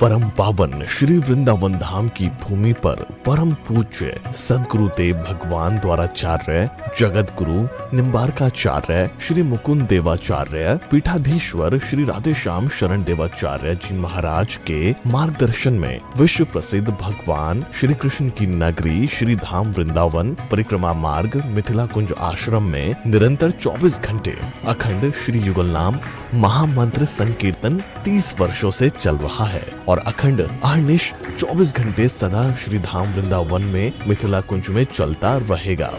परम पावन श्री वृंदावन धाम की भूमि पर परम पूज्य सदगुरुदेव भगवान द्वाराचार्य जगत गुरु निम्बारकाचार्य श्री मुकुंद देवाचार्य पीठाधीश्वर श्री राधेश्याम शरण देवाचार्य जी महाराज के मार्गदर्शन में विश्व प्रसिद्ध भगवान श्री कृष्ण की नगरी श्री धाम वृंदावन परिक्रमा मार्ग मिथिला कुंज आश्रम में निरंतर 24 घंटे अखंड श्री युगल नाम महामंत्र संकीर्तन 30 वर्षों से चल रहा है और अखंड अहर्निश 24 घंटे सदा श्री धाम वृंदावन में मिथिला कुंज में चलता रहेगा।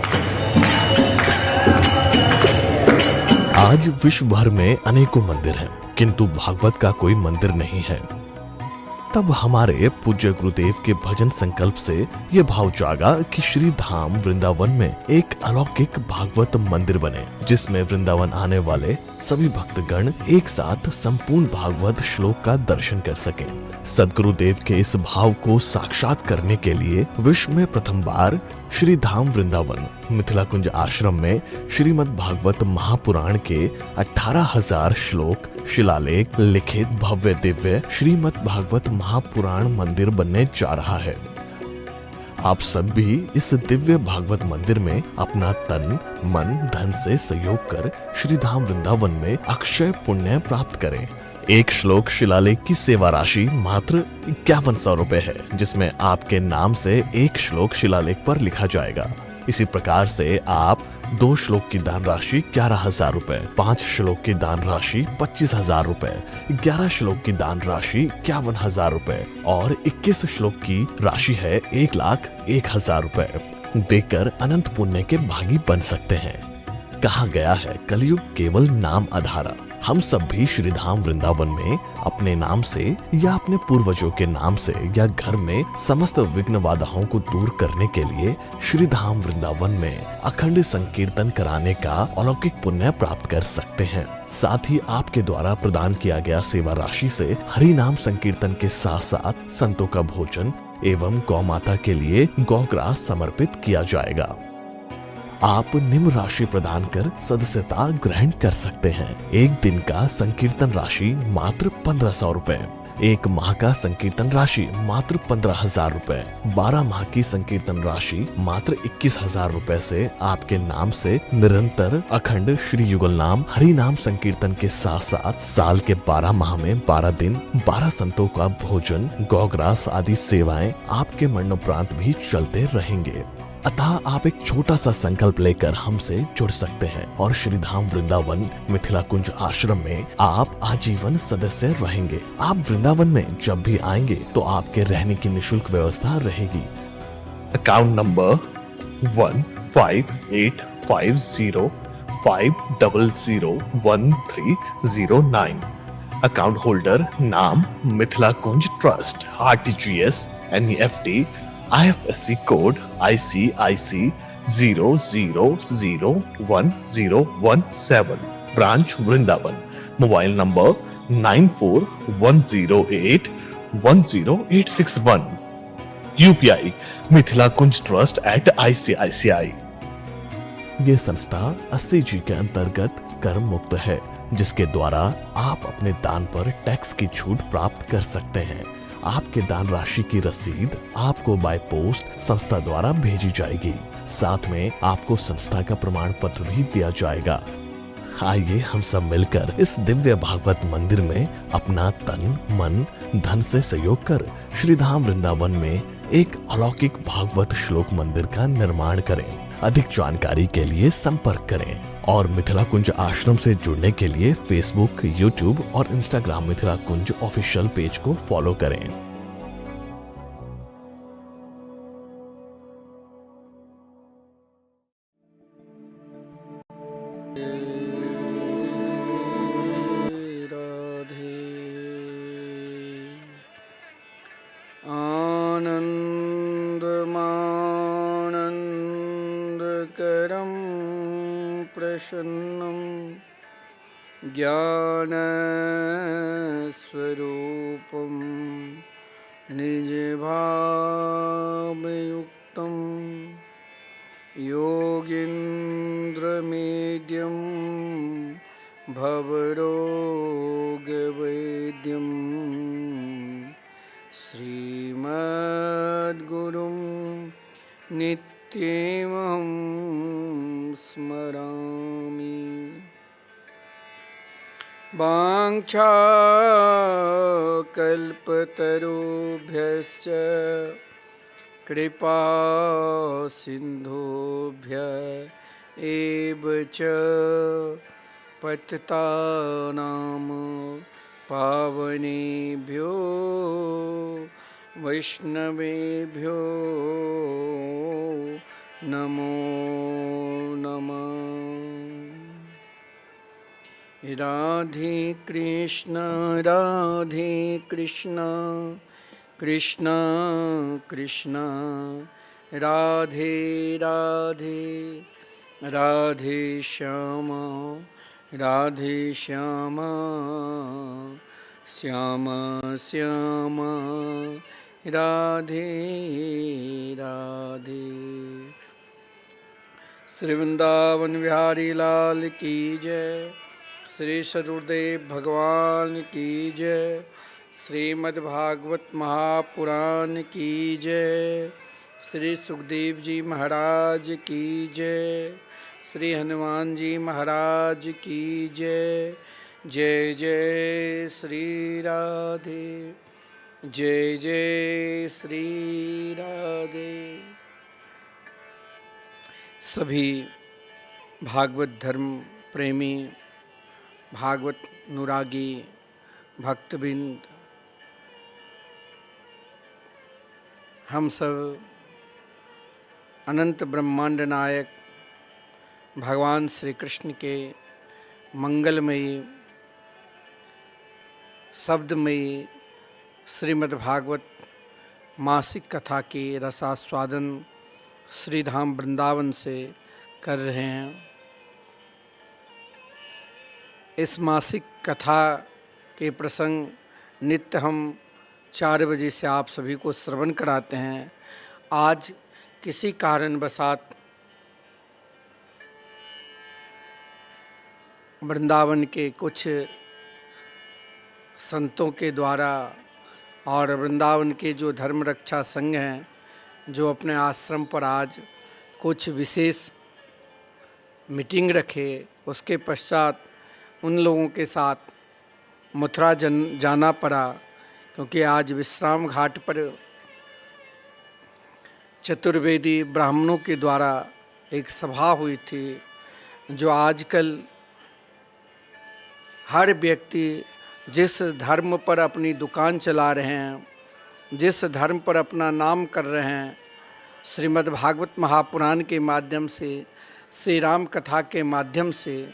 आज विश्व भर में अनेकों मंदिर हैं, किंतु भागवत का कोई मंदिर नहीं है। तब हमारे पूज्य गुरुदेव के भजन संकल्प से ये भाव जागा कि श्री धाम वृंदावन में एक अलौकिक भागवत मंदिर बने, जिसमें वृंदावन आने वाले सभी भक्तगण एक साथ संपूर्ण भागवत श्लोक का दर्शन कर सकें। सदगुरुदेव के इस भाव को साक्षात करने के लिए विश्व में प्रथम बार श्री धाम वृंदावन मिथिला कुंज आश्रम में श्रीमद् भागवत महापुराण के 18,000 श्लोक शिलालेख लिखित भव्य दिव्य श्रीमद् भागवत महापुराण मंदिर बनने जा रहा है। आप सब भी इस दिव्य भागवत मंदिर में अपना तन मन धन से सहयोग कर श्री धाम वृंदावन में अक्षय पुण्य प्राप्त करें। एक श्लोक शिलालेख की सेवा राशि मात्र 5100 रुपए है, जिसमें आपके नाम से एक श्लोक शिलालेख पर लिखा जाएगा। इसी प्रकार से आप 2 श्लोक की दान राशि 11,000 रुपए, 5 श्लोक की दान राशि 25,000 रुपए, 11 श्लोक की दान राशि 51,000 रुपए और 21 श्लोक की राशि है 1,01,000 रुपए देकर अनंत पुण्य के भागी बन सकते हैं। कहा गया है कलयुग केवल नाम आधारा। हम सब भी श्री धाम वृंदावन में अपने नाम से या अपने पूर्वजों के नाम से या घर में समस्त विघ्न बाधाओं को दूर करने के लिए श्री धाम वृंदावन में अखंड संकीर्तन कराने का अलौकिक पुण्य प्राप्त कर सकते हैं। साथ ही आपके द्वारा प्रदान किया गया सेवा राशि से हरि नाम संकीर्तन के साथ साथ संतों का भोजन एवं गौ माता के लिए गौग्रास समर्पित किया जाएगा। आप निम्न राशि प्रदान कर सदस्यता ग्रहण कर सकते हैं। एक दिन का संकीर्तन राशि मात्र 1,500 रुपए, एक माह का संकीर्तन राशि मात्र 15,000 रुपए, 12 माह की संकीर्तन राशि मात्र 21,000 रुपए से आपके नाम से निरंतर अखंड श्री युगल नाम हरि नाम संकीर्तन के साथ साथ साल के 12 माह में 12 दिन 12 संतों का भोजन गौग्रास आदि सेवाएं आपके मरणोपरांत भी चलते रहेंगे। अतः आप एक छोटा सा संकल्प लेकर हमसे जुड़ सकते हैं और श्री धाम वृंदावन मिथिला कुंज आश्रम में आप आजीवन सदस्य रहेंगे। आप वृंदावन में जब भी आएंगे तो आपके रहने की निशुल्क व्यवस्था रहेगी। Account number 15850501309। अकाउंट होल्डर नाम Mithila Kunj trust, RTGS, NEFT, IFSC code ICIC 00011017, branch Vrindavan. Mobile number 9410810861। UPI Mithila Kunj trust @ICICI। ये संस्था 80G के अंतर्गत कर मुक्त है, जिसके द्वारा आप अपने दान पर टैक्स की छूट प्राप्त कर सकते हैं। आपके दान राशि की रसीद आपको बाय पोस्ट संस्था द्वारा भेजी जाएगी। साथ में आपको संस्था का प्रमाण पत्र भी दिया जाएगा। आइए हम सब मिलकर इस दिव्य भागवत मंदिर में अपना तन मन धन से सहयोग कर श्री धाम वृंदावन में एक अलौकिक भागवत श्लोक मंदिर का निर्माण करें। अधिक जानकारी के लिए संपर्क करें और मिथिला कुंज आश्रम से जुड़ने के लिए फेसबुक, यूट्यूब और इंस्टाग्राम मिथिला कुंज ऑफिशियल पेज को फॉलो करें। आनन्दमानन्दकरं प्रसन्नं ज्ञानस्वरूपं निजभावयुक्तं योगीन्द्रमेद्यं भवरोगवैद्यं गुरुं नित्यमहं स्मरामि। वाञ्छाकल्पतरुभ्यश्च कृपा सिन्धुभ्यः एव च पतितानां पावनेभ्यो वैष्णवेभ्यो नमो नमः। राधे कृष्ण कृष्ण कृष्ण राधे राधे, राधे श्याम श्याम श्याम राधे राधे। श्री वृंदावन बिहारी लाल की जय। श्री सदगुरुदेव भगवान की जय। श्रीमद्भागवत महापुराण की जय। श्री सुखदेव जी महाराज की जय। श्री हनुमान जी महाराज की जय। जय जय श्री राधे, जय जय श्री राधे। सभी भागवत धर्म प्रेमी, भागवत अनुरागी भक्तबिंद, हम सब अनंत ब्रह्मांड नायक भगवान श्री कृष्ण के मंगलमयी शब्दमयी श्रीमद्भागवत मासिक कथा की रसास्वादन श्री धाम वृंदावन से कर रहे हैं। इस मासिक कथा के प्रसंग नित्य हम 4 बजे से आप सभी को श्रवण कराते हैं। आज किसी कारणवशात वृंदावन के कुछ संतों के द्वारा और वृंदावन के जो धर्म रक्षा संघ हैं, जो अपने आश्रम पर आज कुछ विशेष मीटिंग रखे, उसके पश्चात उन लोगों के साथ मथुरा जाना पड़ा, क्योंकि आज विश्राम घाट पर चतुर्वेदी ब्राह्मणों के द्वारा एक सभा हुई थी। जो आजकल हर व्यक्ति जिस धर्म पर अपनी दुकान चला रहे हैं, जिस धर्म पर अपना नाम कर रहे हैं, श्रीमद् भागवत महापुराण के माध्यम से, श्री राम कथा के माध्यम से,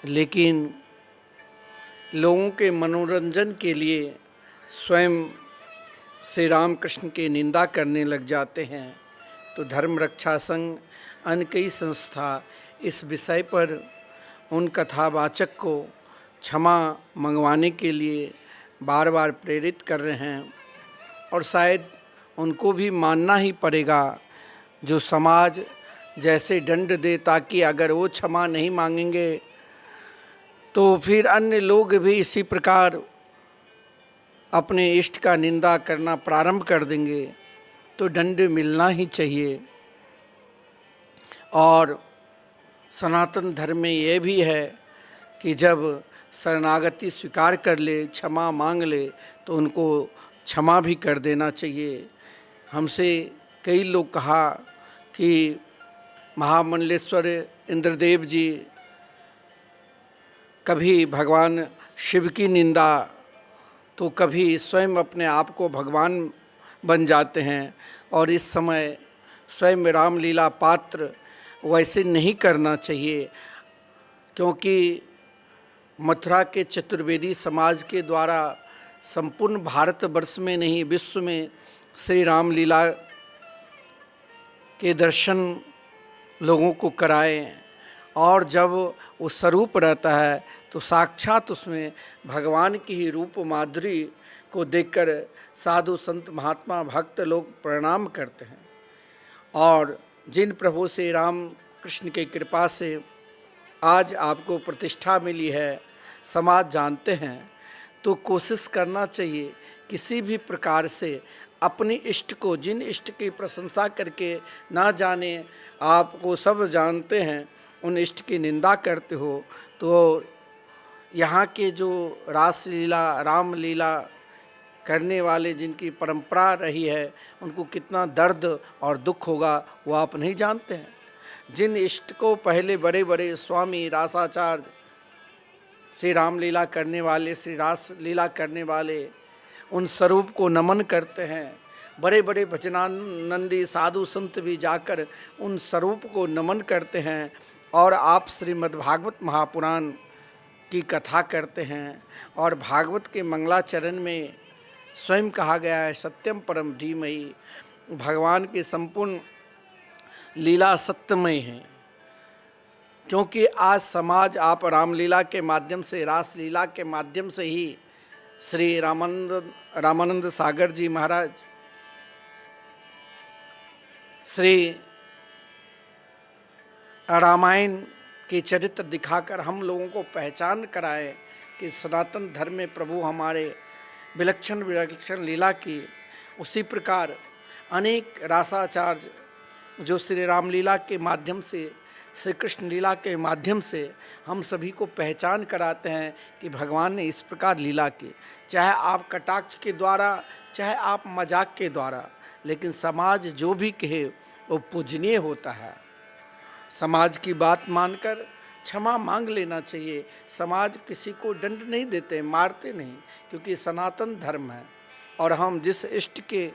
लेकिन लोगों के मनोरंजन के लिए स्वयं श्री राम कृष्ण की निंदा करने लग जाते हैं। तो धर्म रक्षा संघ अन्य कई संस्था इस विषय पर उन कथावाचक को क्षमा मंगवाने के लिए बार बार प्रेरित कर रहे हैं, और शायद उनको भी मानना ही पड़ेगा जो समाज जैसे दंड दे, ताकि अगर वो क्षमा नहीं मांगेंगे तो फिर अन्य लोग भी इसी प्रकार अपने इष्ट का निंदा करना प्रारंभ कर देंगे। तो दंड मिलना ही चाहिए। और सनातन धर्म में ये भी है कि जब शरणागति स्वीकार कर ले, क्षमा मांग ले, तो उनको क्षमा भी कर देना चाहिए। हमसे कई लोग कहा कि महामंडलेश्वर इंद्रदेव जी कभी भगवान शिव की निंदा, तो कभी स्वयं अपने आप को भगवान बन जाते हैं, और इस समय स्वयं रामलीला पात्र वैसे नहीं करना चाहिए, क्योंकि मथुरा के चतुर्वेदी समाज के द्वारा संपूर्ण भारतवर्ष में नहीं, विश्व में श्री रामलीला के दर्शन लोगों को कराएं। और जब वो स्वरूप रहता है तो साक्षात उसमें भगवान की ही रूप माधुरी को देखकर साधु संत महात्मा भक्त लोग प्रणाम करते हैं। और जिन प्रभु से राम कृष्ण की कृपा से आज आपको प्रतिष्ठा मिली है, समाज जानते हैं, तो कोशिश करना चाहिए किसी भी प्रकार से अपने इष्ट को, जिन इष्ट की प्रशंसा करके ना जाने आपको सब जानते हैं, उन इष्ट की निंदा करते हो, तो यहाँ के जो रासलीला, रामलीला करने वाले जिनकी परंपरा रही है, उनको कितना दर्द और दुख होगा वो आप नहीं जानते हैं। जिन इष्ट को पहले बड़े बड़े स्वामी रासाचार्य, श्री रामलीला करने वाले, श्री रास लीला करने वाले, उन स्वरूप को नमन करते हैं। बड़े बड़े भजनानंदी साधु संत भी जाकर उन स्वरूप को नमन करते हैं। और आप श्रीमद्भागवत महापुराण की कथा करते हैं। और भागवत के मंगलाचरण में स्वयं कहा गया है, सत्यम परम धीमहि, भगवान की संपूर्ण लीला सत्यमय है। क्योंकि आज समाज आप रामलीला के माध्यम से, रास लीला के माध्यम से ही श्री रामानंद सागर जी महाराज, श्री रामायण के चरित्र दिखाकर हम लोगों को पहचान कराए कि सनातन धर्म में प्रभु हमारे विलक्षण विलक्षण लीला की। उसी प्रकार अनेक रासाचार्य जो श्री रामलीला के माध्यम से, श्री कृष्ण लीला के माध्यम से हम सभी को पहचान कराते हैं कि भगवान ने इस प्रकार लीला की। चाहे आप कटाक्ष के द्वारा, चाहे आप मजाक के द्वारा, लेकिन समाज जो भी कहे वो पूजनीय होता है। समाज की बात मानकर क्षमा मांग लेना चाहिए। समाज किसी को दंड नहीं देते, मारते नहीं, क्योंकि सनातन धर्म है। और हम जिस इष्ट के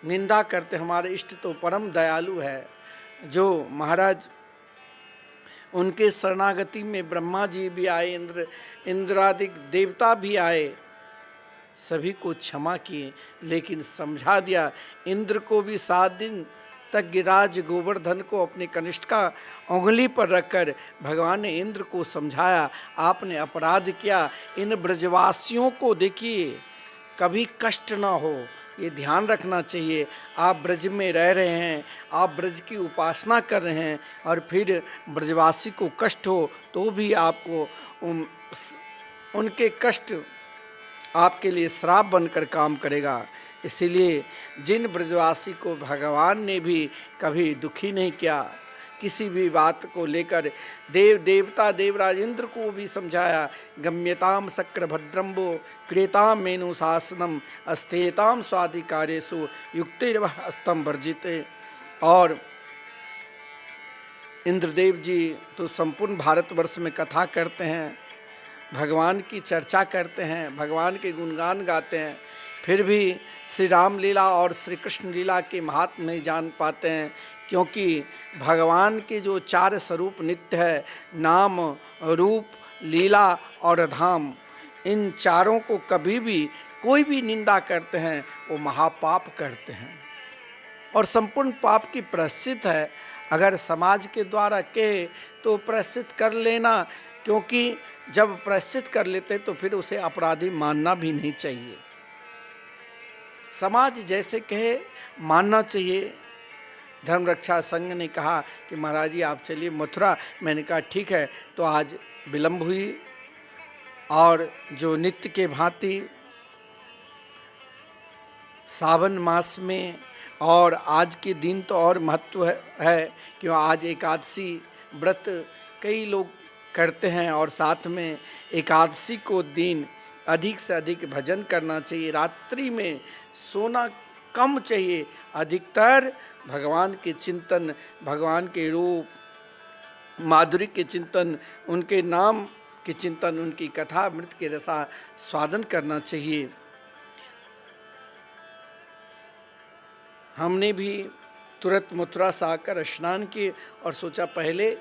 निंदा करते, हमारे इष्ट तो परम दयालु है, जो महाराज उनके शरणागति में ब्रह्मा जी भी आए, इंद्रादिक देवता भी आए, सभी को क्षमा किए, लेकिन समझा दिया। इंद्र को भी 7 दिन तक गिरिराज गोवर्धन को अपने कनिष्ठ का उंगली पर रखकर भगवान ने इंद्र को समझाया, आपने अपराध किया, इन ब्रजवासियों को देखिए कभी कष्ट ना हो, ये ध्यान रखना चाहिए। आप ब्रज में रह रहे हैं, आप ब्रज की उपासना कर रहे हैं, और फिर ब्रजवासी को कष्ट हो तो भी आपको उनके कष्ट आपके लिए श्राप बनकर काम करेगा। इसीलिए जिन ब्रजवासी को भगवान ने भी कभी दुखी नहीं किया, किसी भी बात को लेकर, देवता देवराज इंद्र को भी समझाया, गम्यताम शक्र भद्रम्बो क्रेताम मेनु शासनम अस्तेताम स्वाधिकारेषु युक्तिर्वह अस्तम वर्जिते। और इंद्रदेव जी तो संपूर्ण भारतवर्ष में कथा करते हैं, भगवान की चर्चा करते हैं, भगवान के गुणगान गाते हैं, फिर भी श्री राम लीला और श्री कृष्ण लीला के महात्म नहीं जान पाते हैं। क्योंकि भगवान के जो 4 स्वरूप नित्य है, नाम, रूप, लीला और धाम, इन चारों को कभी भी कोई भी निंदा करते हैं वो महापाप करते हैं। और संपूर्ण पाप की प्रायश्चित है। अगर समाज के द्वारा कहे तो प्रायश्चित कर लेना, क्योंकि जब प्रायश्चित कर लेते तो फिर उसे अपराधी मानना भी नहीं चाहिए। समाज जैसे कहे मानना चाहिए। धर्म रक्षा संघ ने कहा कि महाराज जी आप चलिए मथुरा। मैंने कहा ठीक है। तो आज विलंब हुई, और जो नित्य के भांति सावन मास में, और आज के दिन तो और महत्व है क्यों आज एकादशी व्रत कई लोग करते हैं, और साथ में एकादशी को दिन अधिक से अधिक भजन करना चाहिए। रात्रि में सोना कम चाहिए, अधिकतर भगवान के चिंतन, भगवान के रूप माधुर्य के चिंतन, उनके नाम के चिंतन, उनकी कथा अमृत के रसा स्वादन करना चाहिए। हमने भी तुरंत मथुरा से आकर स्नान किए और सोचा पहले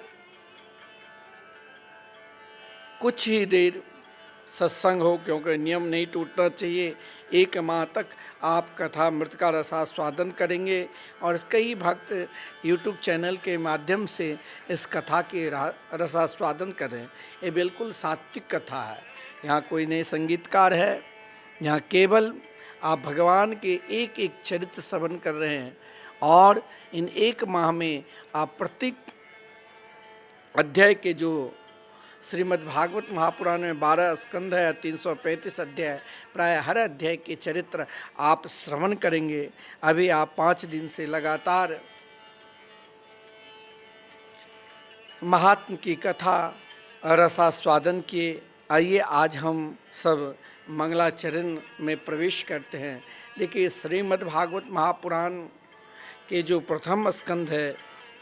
कुछ ही देर सत्संग हो, क्योंकि नियम नहीं टूटना चाहिए। 1 माह तक आप कथा अमृत का रसास्वादन करेंगे, और कई भक्त यूट्यूब चैनल के माध्यम से इस कथा के रसास्वादन कर रहे हैं। ये बिल्कुल सात्विक कथा है, यहाँ कोई नए संगीतकार है, यहाँ केवल आप भगवान के एक एक चरित्र श्रवण कर रहे हैं। और इन 1 माह में आप प्रत्येक अध्याय के जो श्रीमद् भागवत महापुराण में 12 स्कंध है, 335 अध्याय, प्राय हर अध्याय के चरित्र आप श्रवण करेंगे। अभी आप 5 दिन से लगातार महात्म की कथा रसास्वादन किए। आइए आज हम सब मंगलाचरण में प्रवेश करते हैं। देखिए, श्रीमद् भागवत महापुराण के जो प्रथम स्कंध है,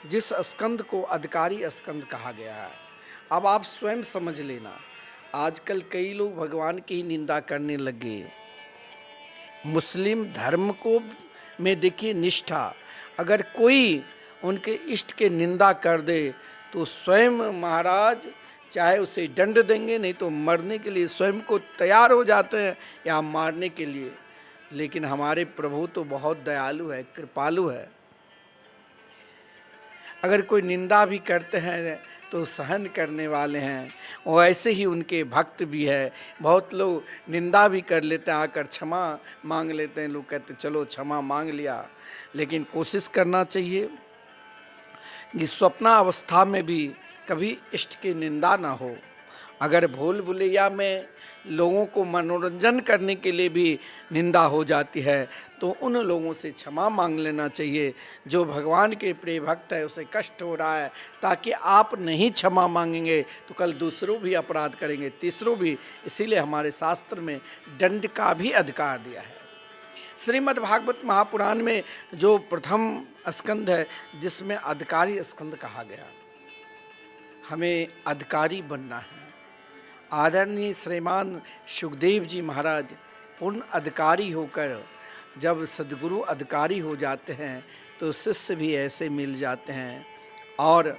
जिस स्कंद को अधिकारी स्कंद कहा गया है, अब आप स्वयं समझ लेना। आजकल कई लोग भगवान की ही निंदा करने लगे। मुस्लिम धर्म को में देखिए निष्ठा, अगर कोई उनके इष्ट के निंदा कर दे तो स्वयं महाराज चाहे उसे दंड देंगे, नहीं तो मरने के लिए स्वयं को तैयार हो जाते हैं या मारने के लिए। लेकिन हमारे प्रभु तो बहुत दयालु है, कृपालु है। अगर कोई निंदा भी करते हैं तो सहन करने वाले हैं, और ऐसे ही उनके भक्त भी है। बहुत लोग निंदा भी कर लेते हैं, आकर क्षमा मांग लेते हैं। लोग कहते चलो क्षमा मांग लिया, लेकिन कोशिश करना चाहिए कि स्वप्नावस्था में भी कभी इष्ट की निंदा ना हो। अगर भूल भुलैया में लोगों को मनोरंजन करने के लिए भी निंदा हो जाती है तो उन लोगों से क्षमा मांग लेना चाहिए। जो भगवान के प्रिय भक्त है उसे कष्ट हो रहा है, ताकि आप नहीं क्षमा मांगेंगे तो कल दूसरों भी अपराध करेंगे, तीसरों भी। इसीलिए हमारे शास्त्र में दंड का भी अधिकार दिया है। श्रीमद् भागवत महापुराण में जो प्रथम स्कंद है, जिसमें अधिकारी स्कंद कहा गया, हमें अधिकारी बनना है। आदरणीय श्रीमान सुखदेव जी महाराज पूर्ण अधिकारी होकर, जब सद्गुरु अधिकारी हो जाते हैं तो शिष्य भी ऐसे मिल जाते हैं, और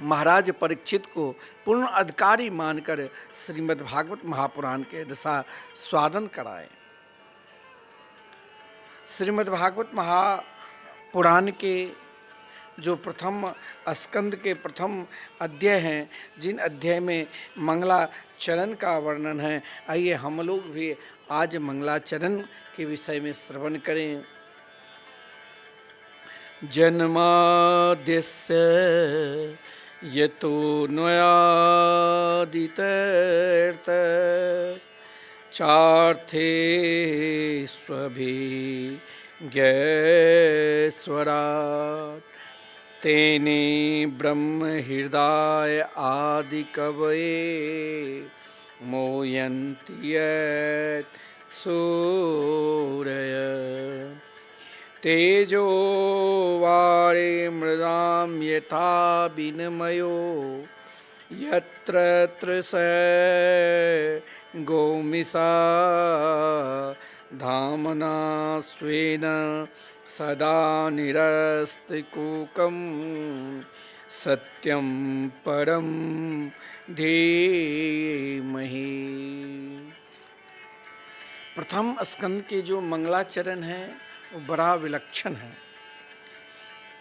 महाराज परीक्षित को पूर्ण अधिकारी मानकर श्रीमद् भागवत महापुराण के रसा स्वादन कराएं। श्रीमद् भागवत महापुराण के जो प्रथम स्कंद के प्रथम अध्याय हैं, जिन अध्याय में मंगलाचरण का वर्णन है, आइए हम लोग भी आज मंगलाचरण के विषय में श्रवण करें। जन्माद्यस्य यतो न्वयादितर्थ चार्थे स्वभिज्ञस्वराट् तेने ब्रह्म हृदय आदि कवये मोयन्ति यत् सूरय तेजो वारे मृदां यथा विनिमयो यत्र तृषा गोमिषा धामना स्वेन सदा निरस्तिकूकं सत्यं परं धीमहि। प्रथम स्कंद के जो मंगलाचरण है वो बड़ा विलक्षण है।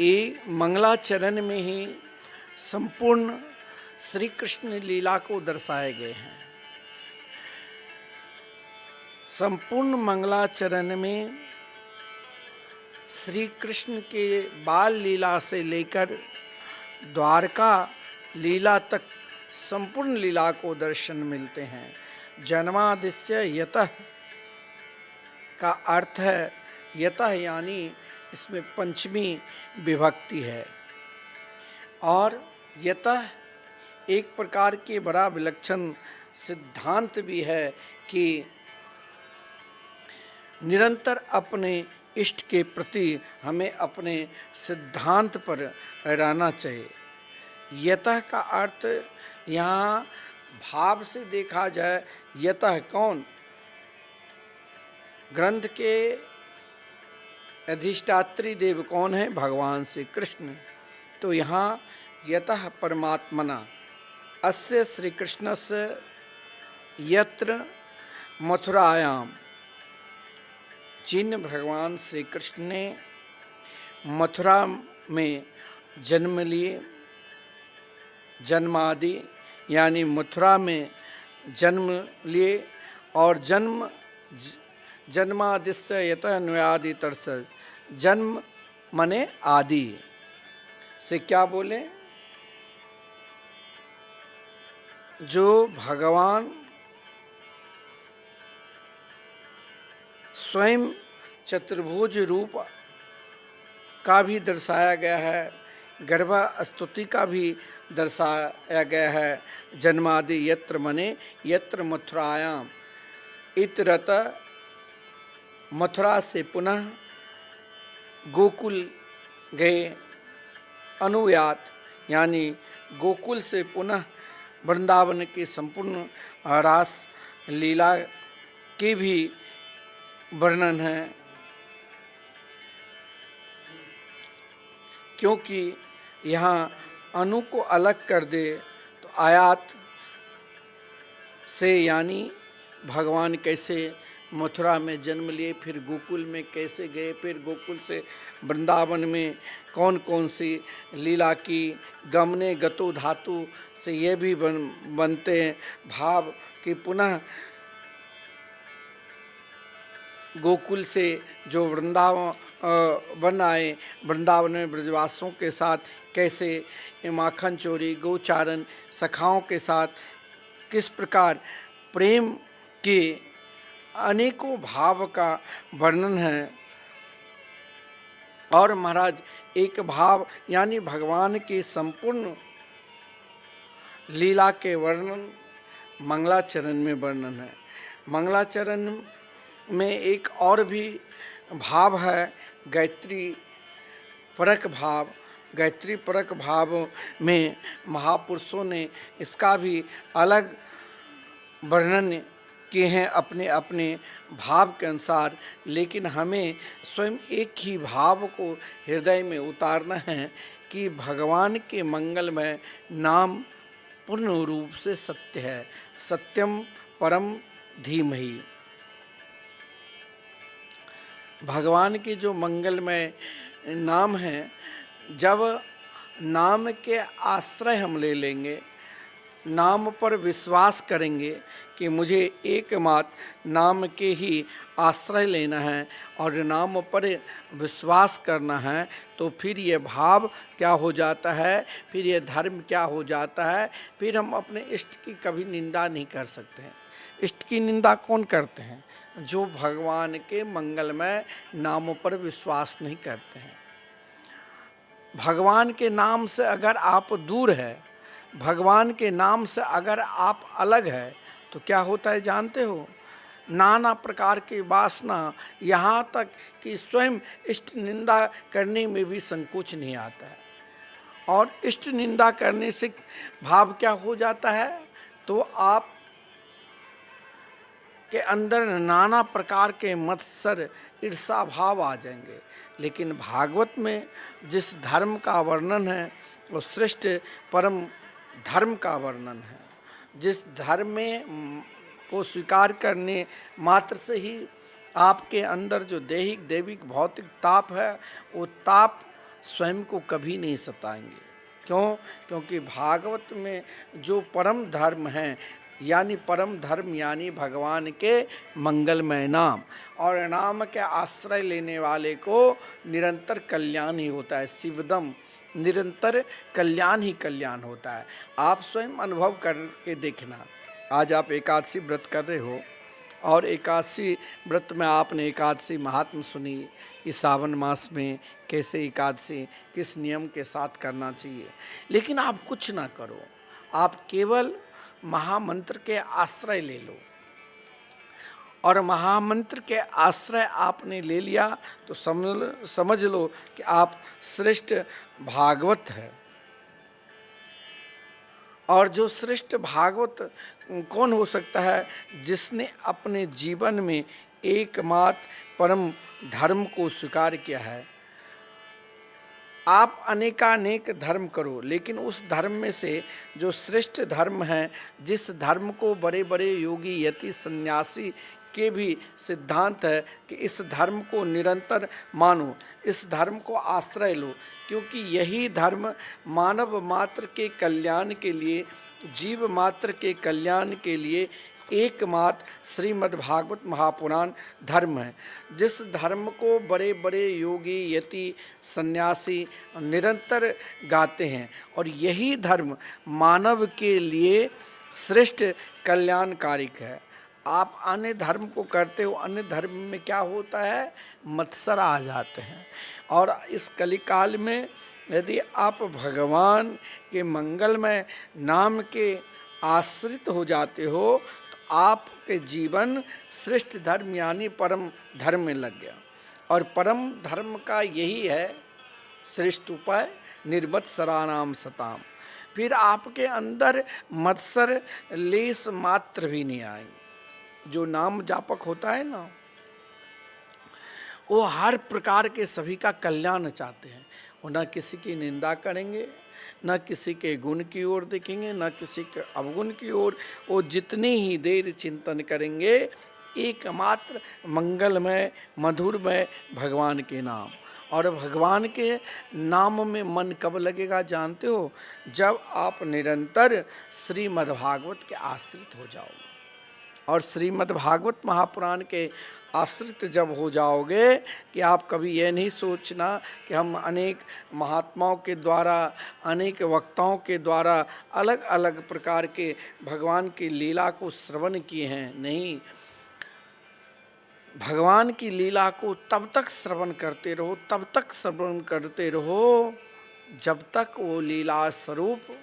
ये मंगलाचरण में ही संपूर्ण श्री कृष्ण लीला को दर्शाए गए हैं। संपूर्ण मंगलाचरण में श्री कृष्ण के बाल लीला से लेकर द्वारका लीला तक संपूर्ण लीला को दर्शन मिलते हैं। जन्मादिस्य यतः का अर्थ है, यतः यानी इसमें पंचमी विभक्ति है, और यतः एक प्रकार के बड़ा विलक्षण सिद्धांत भी है कि निरंतर अपने इष्ट के प्रति हमें अपने सिद्धांत पर रहना चाहिए। यतः का अर्थ यहाँ भाव से देखा जाए, यतः कौन? ग्रंथ के अधिष्ठात्री देव कौन है? भगवान श्री कृष्ण। तो यहाँ यतः परमात्मना अस्य श्री कृष्णस्य यत्र मथुरायाम, जिन भगवान श्री कृष्ण ने मथुरा में जन्म लिए, जन्मादि यानी मथुरा में जन्म लिए, और जन्मादिस्य यतः न्वयादि तर्स, जन्म मने आदि से क्या बोले? जो भगवान स्वयं चतुर्भुज रूप का भी दर्शाया गया है, गर्भा स्तुति का भी दर्शाया गया है। जन्मादि यत्र मने यत्र मथुरायाम इतरत, मथुरा से पुनः गोकुल गए, अनुयात यानी गोकुल से पुनः वृंदावन के संपूर्ण रास लीला के भी वर्णन है। क्योंकि यहाँ अनु को अलग कर दे तो आयात से यानी भगवान कैसे मथुरा में जन्म लिए, फिर गोकुल में कैसे गए, फिर गोकुल से वृंदावन में कौन कौन सी लीला की, गमने गतो धातु से ये भी बनते हैं भाव कि पुनः गोकुल से जो वृंदावन आए, वृंदावन में ब्रजवासियों के साथ कैसे माखन चोरी, गोचारण, सखाओं के साथ किस प्रकार प्रेम के अनेकों भाव का वर्णन है। और महाराज एक भाव यानी भगवान के संपूर्ण लीला के वर्णन मंगलाचरण में वर्णन है। मंगलाचरण में एक और भी भाव है गायत्री परक भाव। गायत्री परक भाव में महापुरुषों ने इसका भी अलग वर्णन किए हैं अपने अपने भाव के अनुसार, लेकिन हमें स्वयं एक ही भाव को हृदय में उतारना है कि भगवान के मंगलमय नाम पूर्ण रूप से सत्य है। सत्यम परम धीमहि। भगवान के जो मंगलमय नाम हैं, जब नाम के आश्रय हम ले लेंगे, नाम पर विश्वास करेंगे कि मुझे एकमात्र नाम के ही आश्रय लेना है और नाम पर विश्वास करना है, तो फिर ये भाव क्या हो जाता है, फिर ये धर्म क्या हो जाता है, फिर हम अपने इष्ट की कभी निंदा नहीं कर सकते हैं। इष्ट की निंदा कौन करते हैं? जो भगवान के मंगलमय नामों पर विश्वास नहीं करते हैं। भगवान के नाम से अगर आप दूर है, भगवान के नाम से अगर आप अलग है, तो क्या होता है जानते हो? नाना प्रकार की वासना, यहाँ तक कि स्वयं इष्ट निंदा करने में भी संकोच नहीं आता है। और इष्ट निंदा करने से भाव क्या हो जाता है? तो आप के अंदर नाना प्रकार के मत्सर ईर्षा भाव आ जाएंगे। लेकिन भागवत में जिस धर्म का वर्णन है वो श्रेष्ठ परम धर्म का वर्णन है। जिस धर्म में को स्वीकार करने मात्र से ही आपके अंदर जो दैहिक दैविक भौतिक ताप है, वो ताप स्वयं को कभी नहीं सताएंगे। क्यों? क्योंकि भागवत में जो परम धर्म है, यानी परम धर्म यानी भगवान के मंगलमय नाम, और नाम के आश्रय लेने वाले को निरंतर कल्याण ही होता है। शिवदम, निरंतर कल्याण ही कल्याण होता है। आप स्वयं अनुभव करके देखना। आज आप एकादशी व्रत कर रहे हो और एकादशी व्रत में आपने एकादशी महात्म सुनी, इस सावन मास में कैसे एकादशी किस नियम के साथ करना चाहिए। लेकिन आप कुछ ना करो, आप केवल महामंत्र के आश्रय ले लो, और महामंत्र के आश्रय आपने ले लिया तो समझ लो कि आप श्रेष्ठ भागवत है। और जो श्रेष्ठ भागवत कौन हो सकता है? जिसने अपने जीवन में एकमात्र परम धर्म को स्वीकार किया है। आप अनेकानेक धर्म करो, लेकिन उस धर्म में से जो श्रेष्ठ धर्म है, जिस धर्म को बड़े बड़े योगी यति सन्यासी के भी सिद्धांत है कि इस धर्म को निरंतर मानो, इस धर्म को आश्रय लो, क्योंकि यही धर्म मानव मात्र के कल्याण के लिए, जीव मात्र के कल्याण के लिए एकमात्र श्रीमद् भागवत महापुराण धर्म है। जिस धर्म को बड़े बड़े योगी यति सन्यासी निरंतर गाते हैं, और यही धर्म मानव के लिए श्रेष्ठ कल्याणकारिक है। आप अन्य धर्म को करते हो, अन्य धर्म में क्या होता है, मत्सर आ जाते हैं। और इस कलिकाल में यदि आप भगवान के मंगलमय नाम के आश्रित हो जाते हो तो आपके जीवन श्रेष्ठ धर्म यानी परम धर्म में लग गया। और परम धर्म का यही है श्रेष्ठ उपाय, निर्मत्सराणाम सताम। फिर आपके अंदर मत्सर लेस मात्र भी नहीं आएंगे। जो नाम जापक होता है ना, वो हर प्रकार के सभी का कल्याण चाहते हैं। वो ना किसी की निंदा करेंगे, ना किसी के गुण की ओर देखेंगे, ना किसी के अवगुण की ओर। वो जितनी ही देर चिंतन करेंगे एकमात्र मंगलमय मधुरमय भगवान के नाम। और भगवान के नाम में मन कब लगेगा जानते हो, जब आप निरंतर श्रीमद्भागवत के आश्रित हो जाओगे। और श्रीमद्भागवत महापुराण के आश्रित जब हो जाओगे कि आप कभी ये नहीं सोचना कि हम अनेक महात्माओं के द्वारा, अनेक वक्ताओं के द्वारा अलग अलग प्रकार के भगवान की लीला को श्रवण किए हैं। नहीं, भगवान की लीला को तब तक श्रवण करते रहो, तब तक श्रवण करते रहो जब तक वो लीला स्वरूप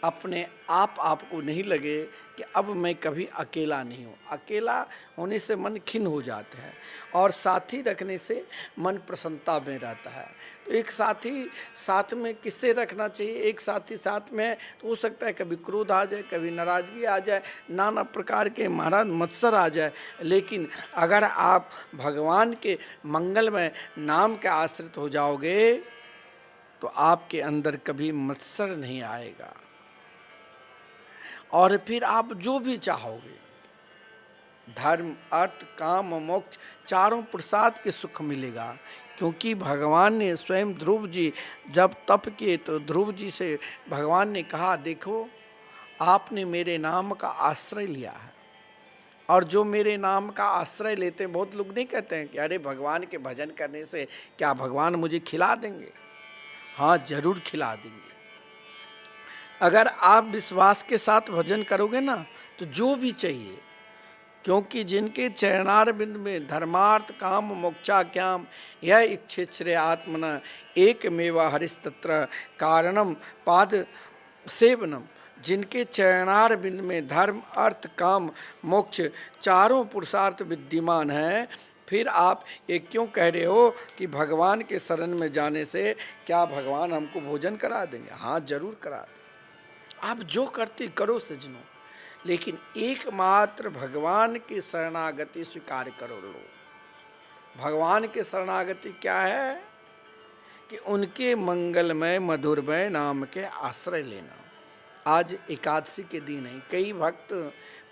अपने आप आपको नहीं लगे कि अब मैं कभी अकेला नहीं हूँ। अकेला होने से मन खिन्न हो जाता है और साथी रखने से मन प्रसन्नता में रहता है। तो एक साथी साथ में किससे रखना चाहिए, एक साथी साथ में है तो हो सकता है कभी क्रोध आ जाए, कभी नाराजगी आ जाए, नाना प्रकार के महाराज मत्सर आ जाए। लेकिन अगर आप भगवान के मंगलमय नाम के आश्रित हो जाओगे तो आपके अंदर कभी मत्सर नहीं आएगा। और फिर आप जो भी चाहोगे, धर्म अर्थ काम मोक्ष चारों प्रसाद के सुख मिलेगा। क्योंकि भगवान ने स्वयं ध्रुव जी जब तप किए तो ध्रुव जी से भगवान ने कहा, देखो आपने मेरे नाम का आश्रय लिया है, और जो मेरे नाम का आश्रय लेते हैं, बहुत लोग नहीं कहते हैं कि अरे भगवान के भजन करने से क्या भगवान मुझे खिला देंगे। हाँ, जरूर खिला देंगे। अगर आप विश्वास के साथ भजन करोगे ना तो जो भी चाहिए, क्योंकि जिनके चरणारविंद में धर्मार्थ काम मोक्षाख्याम यह इच्छेच्छ्रे आत्मना एकमेवा हरिस्तत्र कारणम पाद सेवनम। जिनके चरणारविंद में धर्म अर्थ काम मोक्ष चारों पुरुषार्थ विद्यमान हैं, फिर आप ये क्यों कह रहे हो कि भगवान के शरण में जाने से क्या भगवान हमको भोजन करा देंगे। हाँ, जरूर करा देंगे। आप जो करते करो सजनों, लेकिन एकमात्र भगवान की शरणागति स्वीकार करो लो। भगवान की शरणागति क्या है कि उनके मंगलमय मधुरमय नाम के आश्रय लेना। आज एकादशी के दिन है, कई भक्त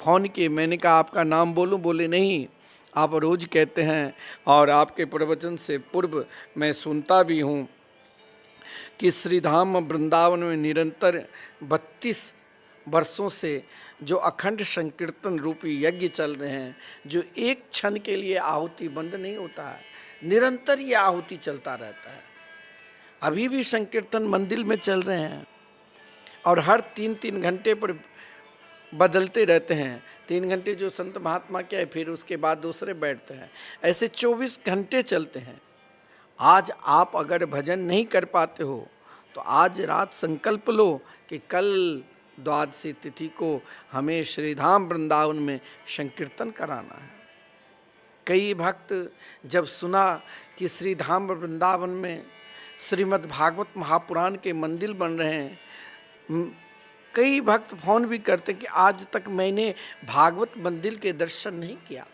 फोन किए, मैंने कहा आपका नाम बोलूं, बोले नहीं, आप रोज कहते हैं और आपके प्रवचन से पूर्व मैं सुनता भी हूँ कि श्रीधाम वृंदावन में निरंतर 32 वर्षों से जो अखंड संकीर्तन रूपी यज्ञ चल रहे हैं, जो एक क्षण के लिए आहुति बंद नहीं होता है, निरंतर ये आहुति चलता रहता है। अभी भी संकीर्तन मंदिर में चल रहे हैं और हर 3-3 घंटे पर बदलते रहते हैं। 3 घंटे जो संत महात्मा के है, फिर उसके बाद दूसरे बैठते हैं, ऐसे 24 घंटे चलते हैं। आज आप अगर भजन नहीं कर पाते हो तो आज रात संकल्प लो कि कल द्वादशी तिथि को हमें श्रीधाम वृंदावन में संकीर्तन कराना है। कई भक्त जब सुना कि श्रीधाम वृंदावन में श्रीमद् भागवत महापुराण के मंदिर बन रहे हैं, कई भक्त फोन भी करते कि आज तक मैंने भागवत मंदिर के दर्शन नहीं किया,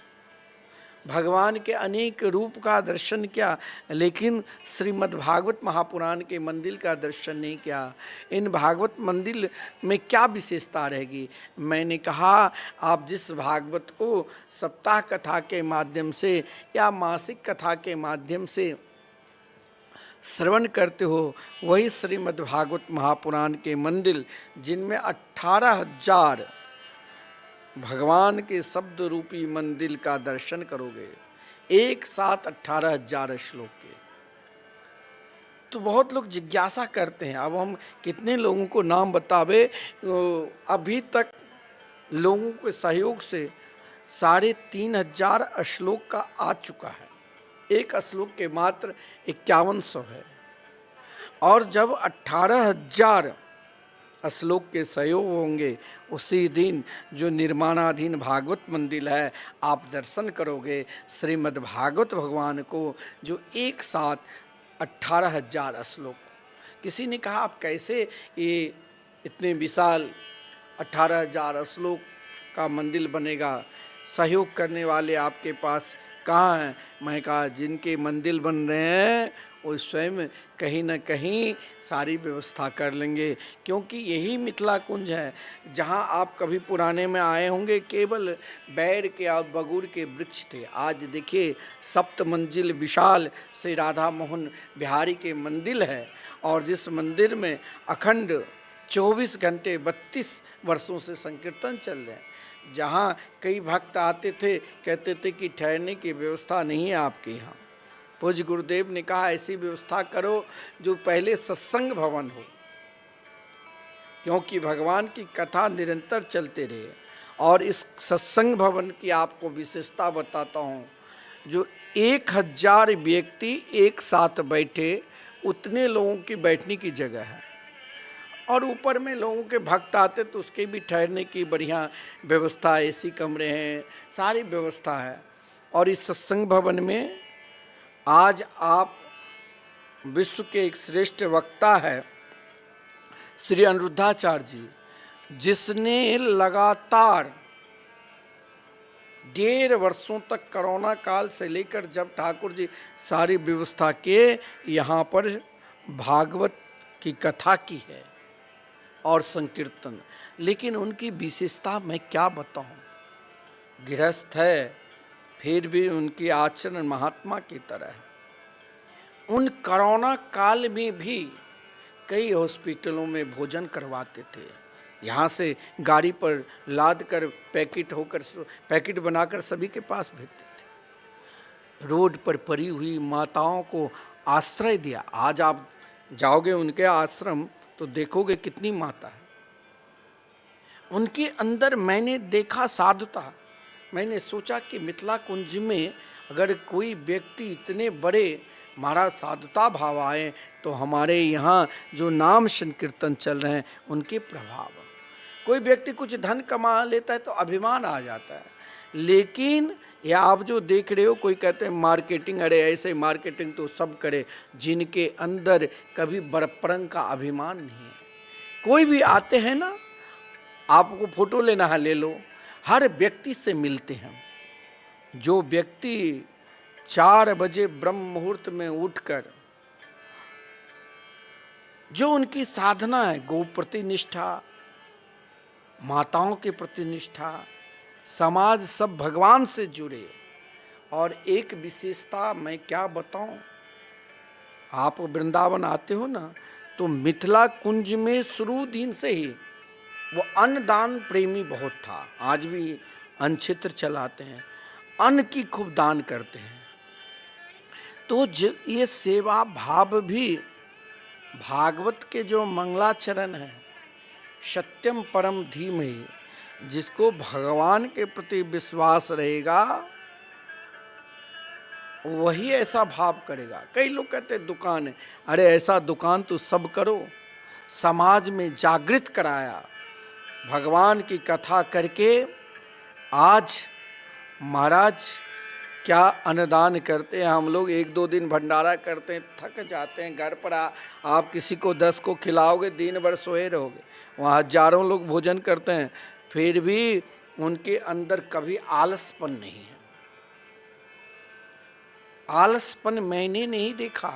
भगवान के अनेक रूप का दर्शन किया, लेकिन श्रीमद् भागवत महापुराण के मंदिर का दर्शन नहीं किया। इन भागवत मंदिर में क्या विशेषता रहेगी। मैंने कहा आप जिस भागवत को सप्ताह कथा के माध्यम से या मासिक कथा के माध्यम से श्रवण करते हो, वही श्रीमद् भागवत महापुराण के मंदिर जिनमें 18,000 भगवान के शब्द रूपी मंदिर का दर्शन करोगे, एक साथ 18,000 श्लोक के। तो बहुत लोग जिज्ञासा करते हैं, अब हम कितने लोगों को नाम बतावे। अभी तक लोगों के सहयोग से 3,500 श्लोक का आ चुका है। एक श्लोक के मात्र 5100 है, और जब 18,000 श्लोक के सहयोग होंगे, उसी दिन जो निर्माणाधीन भागवत मंदिर है, आप दर्शन करोगे श्रीमद् भागवत भगवान को, जो एक साथ 18,000 श्लोक। किसी ने कहा आप कैसे ये इतने विशाल 18,000 श्लोक का मंदिर बनेगा, सहयोग करने वाले आपके पास कहाँ हैं? मैं कहा जिनके मंदिर बन रहे हैं वो स्वयं कहीं न कहीं सारी व्यवस्था कर लेंगे, क्योंकि यही मिथिला कुंज है जहाँ आप कभी पुराने में आए होंगे, केवल बैर के और बगुर के वृक्ष थे। आज देखिए 7 मंजिल विशाल श्री राधा मोहन बिहारी के मंदिर है, और जिस मंदिर में अखंड 24 घंटे 32 वर्षों से संकीर्तन चल रहे हैं। जहाँ कई भक्त आते थे, कहते थे कि ठहरने की व्यवस्था नहीं है आपके यहाँ। पूज्य गुरुदेव ने कहा ऐसी व्यवस्था करो जो पहले सत्संग भवन हो, क्योंकि भगवान की कथा निरंतर चलते रहे। और इस सत्संग भवन की आपको विशेषता बताता हूँ, जो 1,000 व्यक्ति एक साथ बैठे, उतने लोगों की बैठने की जगह है, और ऊपर में लोगों के भक्त आते तो उसके भी ठहरने की बढ़िया व्यवस्था, एसी कमरे हैं, सारी व्यवस्था है। और इस सत्संग भवन में आज आप विश्व के एक श्रेष्ठ वक्ता है श्री अनिरुद्धाचार्य जी, जिसने लगातार 1.5 वर्षों तक कोरोना काल से लेकर जब ठाकुर जी सारी व्यवस्था के यहाँ पर भागवत की कथा की है और संकीर्तन। लेकिन उनकी विशेषता मैं क्या बताऊं, गृहस्थ है फिर भी उनकी आचरण महात्मा की तरह है। उन कोरोना काल में भी कई हॉस्पिटलों में भोजन करवाते थे, यहाँ से गाड़ी पर लाद कर पैकेट बनाकर सभी के पास भेजते थे। रोड पर पड़ी हुई माताओं को आश्रय दिया। आज आप जाओगे उनके आश्रम तो देखोगे कितनी माता है। उनके अंदर मैंने देखा साधुता। मैंने सोचा कि मिथिला कुंज में अगर कोई व्यक्ति इतने बड़े महाराज साधुता भाव आए, तो हमारे यहाँ जो नाम संकीर्तन चल रहे हैं उनके प्रभाव। कोई व्यक्ति कुछ धन कमा लेता है तो अभिमान आ जाता है, लेकिन ये आप जो देख रहे हो, कोई कहते हैं मार्केटिंग, अरे ऐसे मार्केटिंग तो सब करे, जिनके अंदर कभी बड़प्पन का अभिमान नहीं है। कोई भी आते हैं ना, आपको फोटो लेना है ले लो, हर व्यक्ति से मिलते हैं। जो व्यक्ति 4 बजे ब्रह्म मुहूर्त में उठकर जो उनकी साधना है, गौ प्रति निष्ठा, माताओं के प्रति निष्ठा, समाज सब भगवान से जुड़े। और एक विशेषता मैं क्या बताऊं, आप वृंदावन आते हो ना, तो मिथिला कुंज में शुरू दिन से ही वो अन्नदान प्रेमी बहुत था। आज भी अन्न क्षेत्र चलाते हैं, अन्न की खूब दान करते हैं। तो ये सेवा भाव भी भागवत के जो मंगलाचरण है, सत्यम परम धीमहि, जिसको भगवान के प्रति विश्वास रहेगा वही ऐसा भाव करेगा। कई लोग कहते हैं दुकान है, अरे ऐसा दुकान तो सब करो। समाज में जागृत कराया भगवान की कथा करके। आज महाराज क्या अन्नदान करते हैं हम लोग, 1-2 दिन भंडारा करते हैं, थक जाते हैं। घर पर आप किसी को 10 को खिलाओगे, दिन भर सोए रहोगे। वहाँ हजारों लोग भोजन करते हैं, फिर भी उनके अंदर कभी आलसपन नहीं है। आलसपन मैंने नहीं देखा।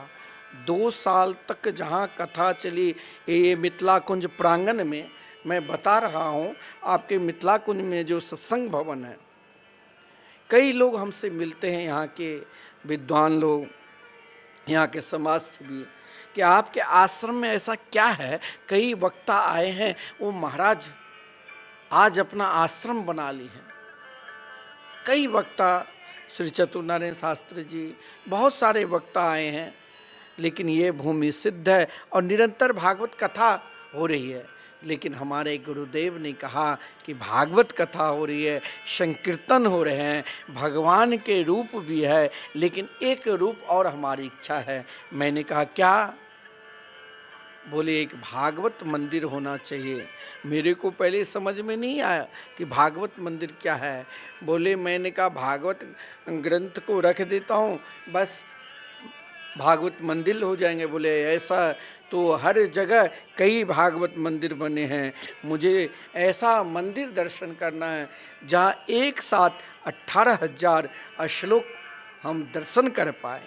2 साल तक जहाँ कथा चली ये मिथिला कुंज प्रांगण में, मैं बता रहा हूँ आपके मिथिला कुंज में जो सत्संग भवन है, कई लोग हमसे मिलते हैं, यहाँ के विद्वान लोग, यहाँ के समाज सेवी, कि आपके आश्रम में ऐसा क्या है। कई वक्ता आए हैं, वो महाराज आज अपना आश्रम बना ली हैं। कई वक्ता, श्री चतुर्नारायण शास्त्री जी, बहुत सारे वक्ता आए हैं, लेकिन ये भूमि सिद्ध है और निरंतर भागवत कथा हो रही है। लेकिन हमारे गुरुदेव ने कहा कि भागवत कथा हो रही है, संकीर्तन हो रहे हैं, भगवान के रूप भी है, लेकिन एक रूप और हमारी इच्छा है। मैंने कहा क्या? बोले एक भागवत मंदिर होना चाहिए। मेरे को पहले समझ में नहीं आया कि भागवत मंदिर क्या है। बोले, मैंने कहा भागवत ग्रंथ को रख देता हूँ, बस भागवत मंदिर हो जाएंगे। बोले ऐसा तो हर जगह कई भागवत मंदिर बने हैं, मुझे ऐसा मंदिर दर्शन करना है जहाँ एक साथ 18,000 श्लोक हम दर्शन कर पाए।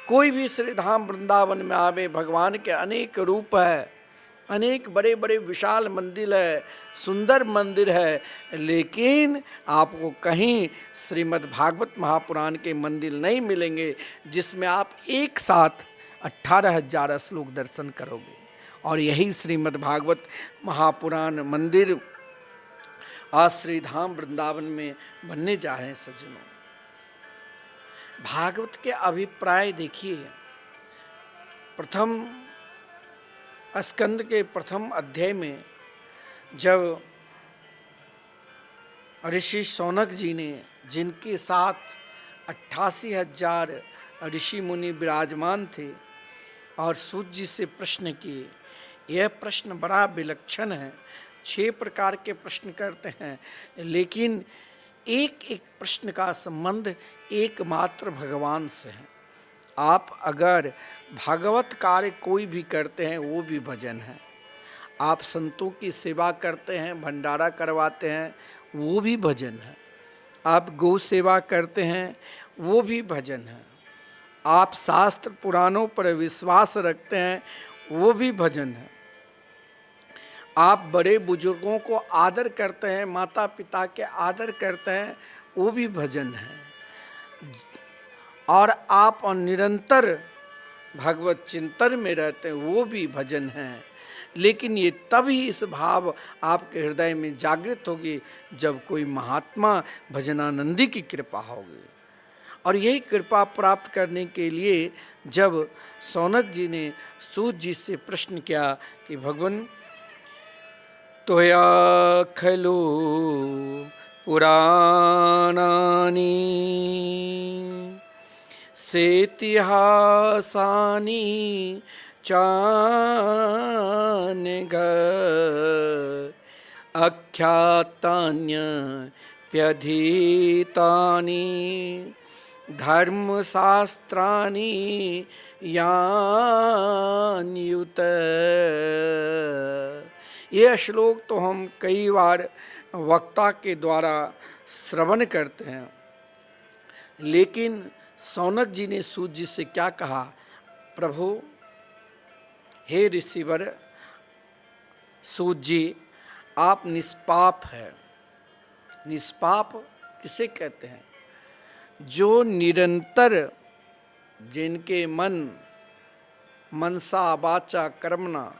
कोई भी श्री धाम वृंदावन में आवे, भगवान के अनेक रूप है, अनेक बड़े बड़े विशाल मंदिर है, सुंदर मंदिर है, लेकिन आपको कहीं श्रीमद् भागवत महापुराण के मंदिर नहीं मिलेंगे जिसमें आप एक साथ 18,000 श्लोक दर्शन करोगे। और यही श्रीमद् भागवत महापुराण मंदिर आज श्री धाम वृंदावन में बनने जा रहे हैं। सज्जनों, भागवत के अभिप्राय देखिए। प्रथम स्कंद के प्रथम अध्याय में जब ऋषि शौनक जी ने, जिनके साथ 88,000 ऋषि मुनि विराजमान थे, और सूत जी से प्रश्न किए। यह प्रश्न बड़ा विलक्षण है। 6 प्रकार के प्रश्न करते हैं, लेकिन एक एक प्रश्न का संबंध एकमात्र भगवान से है। आप अगर भागवत कार्य कोई भी करते हैं वो भी भजन है। आप संतों की सेवा करते हैं, भंडारा करवाते हैं, वो भी भजन है। आप गौ सेवा करते हैं, वो भी भजन है। आप शास्त्र पुराणों पर विश्वास रखते हैं, वो भी भजन है। आप बड़े बुजुर्गों को आदर करते हैं, माता पिता के आदर करते हैं, वो भी भजन है। और आप निरंतर भगवत चिंतन में रहते हैं, वो भी भजन है। लेकिन ये तभी इस भाव आपके हृदय में जागृत होगी जब कोई महात्मा भजनानंदी की कृपा होगी। और यही कृपा प्राप्त करने के लिए जब शौनक जी ने सूत जी से प्रश्न किया कि भगवान, त्वया खलु पुराणानि सेतिहासानि चान्यग आख्यातान्यप्यधीतानि धर्मशास्त्राणि यान्युत। ये श्लोक तो हम कई बार वक्ता के द्वारा श्रवण करते हैं, लेकिन शौनक जी ने सूत जी से क्या कहा? प्रभु, हे ऋषिवर सूत जी, आप निष्पाप है। निष्पाप किसे कहते हैं? जो निरंतर, जिनके मनसा वाचा कर्मणा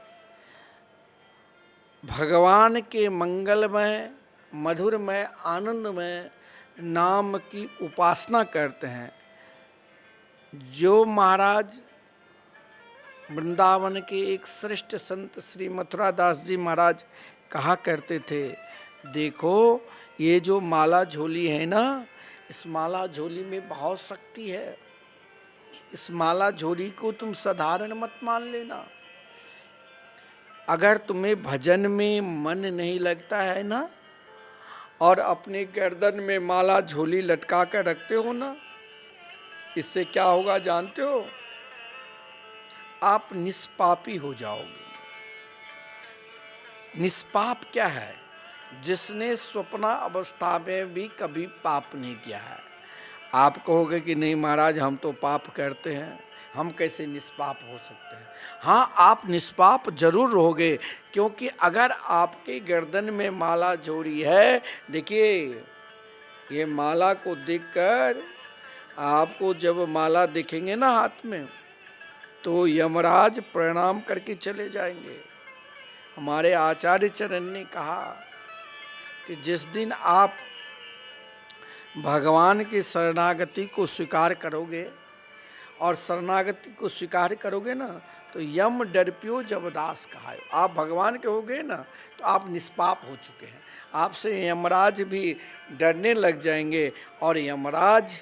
भगवान के मंगलमय, मधुरमय, आनंदमय नाम की उपासना करते हैं। जो महाराज वृंदावन के एक श्रेष्ठ संत श्री मथुरा दास जी महाराज कहा करते थे, देखो ये जो माला झोली है ना, इस माला झोली में बहुत शक्ति है। इस माला झोली को तुम साधारण मत मान लेना। अगर तुम्हें भजन में मन नहीं लगता है ना, और अपने गर्दन में माला झोली लटका कर रखते हो ना, इससे क्या होगा जानते हो? आप निष्पापी हो जाओगे। निष्पाप क्या है? जिसने स्वप्न अवस्था में भी कभी पाप नहीं किया है। आप कहोगे कि नहीं महाराज, हम तो पाप करते हैं, हम कैसे निष्पाप हो सकते हैं? हाँ, आप निष्पाप जरूर रहोगे, क्योंकि अगर आपके गर्दन में माला जोड़ी है, देखिए ये माला को देखकर आपको जब माला दिखेंगे ना हाथ में, तो यमराज प्रणाम करके चले जाएंगे। हमारे आचार्य चरण ने कहा कि जिस दिन आप भगवान की शरणागति को स्वीकार करोगे, और शरणागति को स्वीकार करोगे ना, तो यम डरपियो जब दास कहायो। आप भगवान के हो गए ना तो आप निष्पाप हो चुके हैं। आपसे यमराज भी डरने लग जाएंगे और यमराज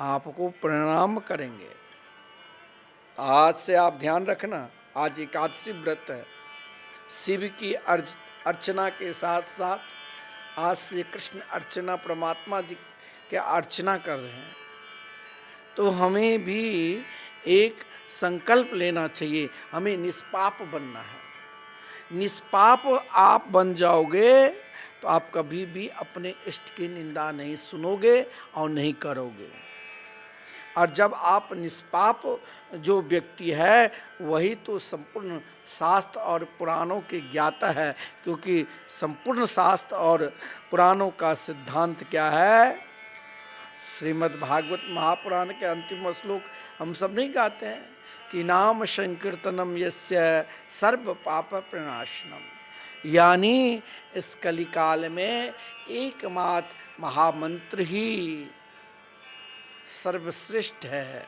आपको प्रणाम करेंगे। आज से आप ध्यान रखना, आज एकादशी व्रत है, शिव की अर्चना के साथ साथ आज से कृष्ण अर्चना, परमात्मा जी के अर्चना कर रहे हैं। तो हमें भी एक संकल्प लेना चाहिए, हमें निष्पाप बनना है। निष्पाप आप बन जाओगे तो आप कभी भी अपने इष्ट की निंदा नहीं सुनोगे और नहीं करोगे। और जब आप निष्पाप जो व्यक्ति है वही तो संपूर्ण शास्त्र और पुराणों के ज्ञाता है, क्योंकि संपूर्ण शास्त्र और पुराणों का सिद्धांत क्या है? श्रीमद् भागवत महापुराण के अंतिम श्लोक हम सब नहीं गाते हैं कि नाम संकीर्तनम यस्य सर्व पाप प्रणाशनम। यानी इस कलिकाल में एकमात्र महामंत्र ही सर्वश्रेष्ठ है।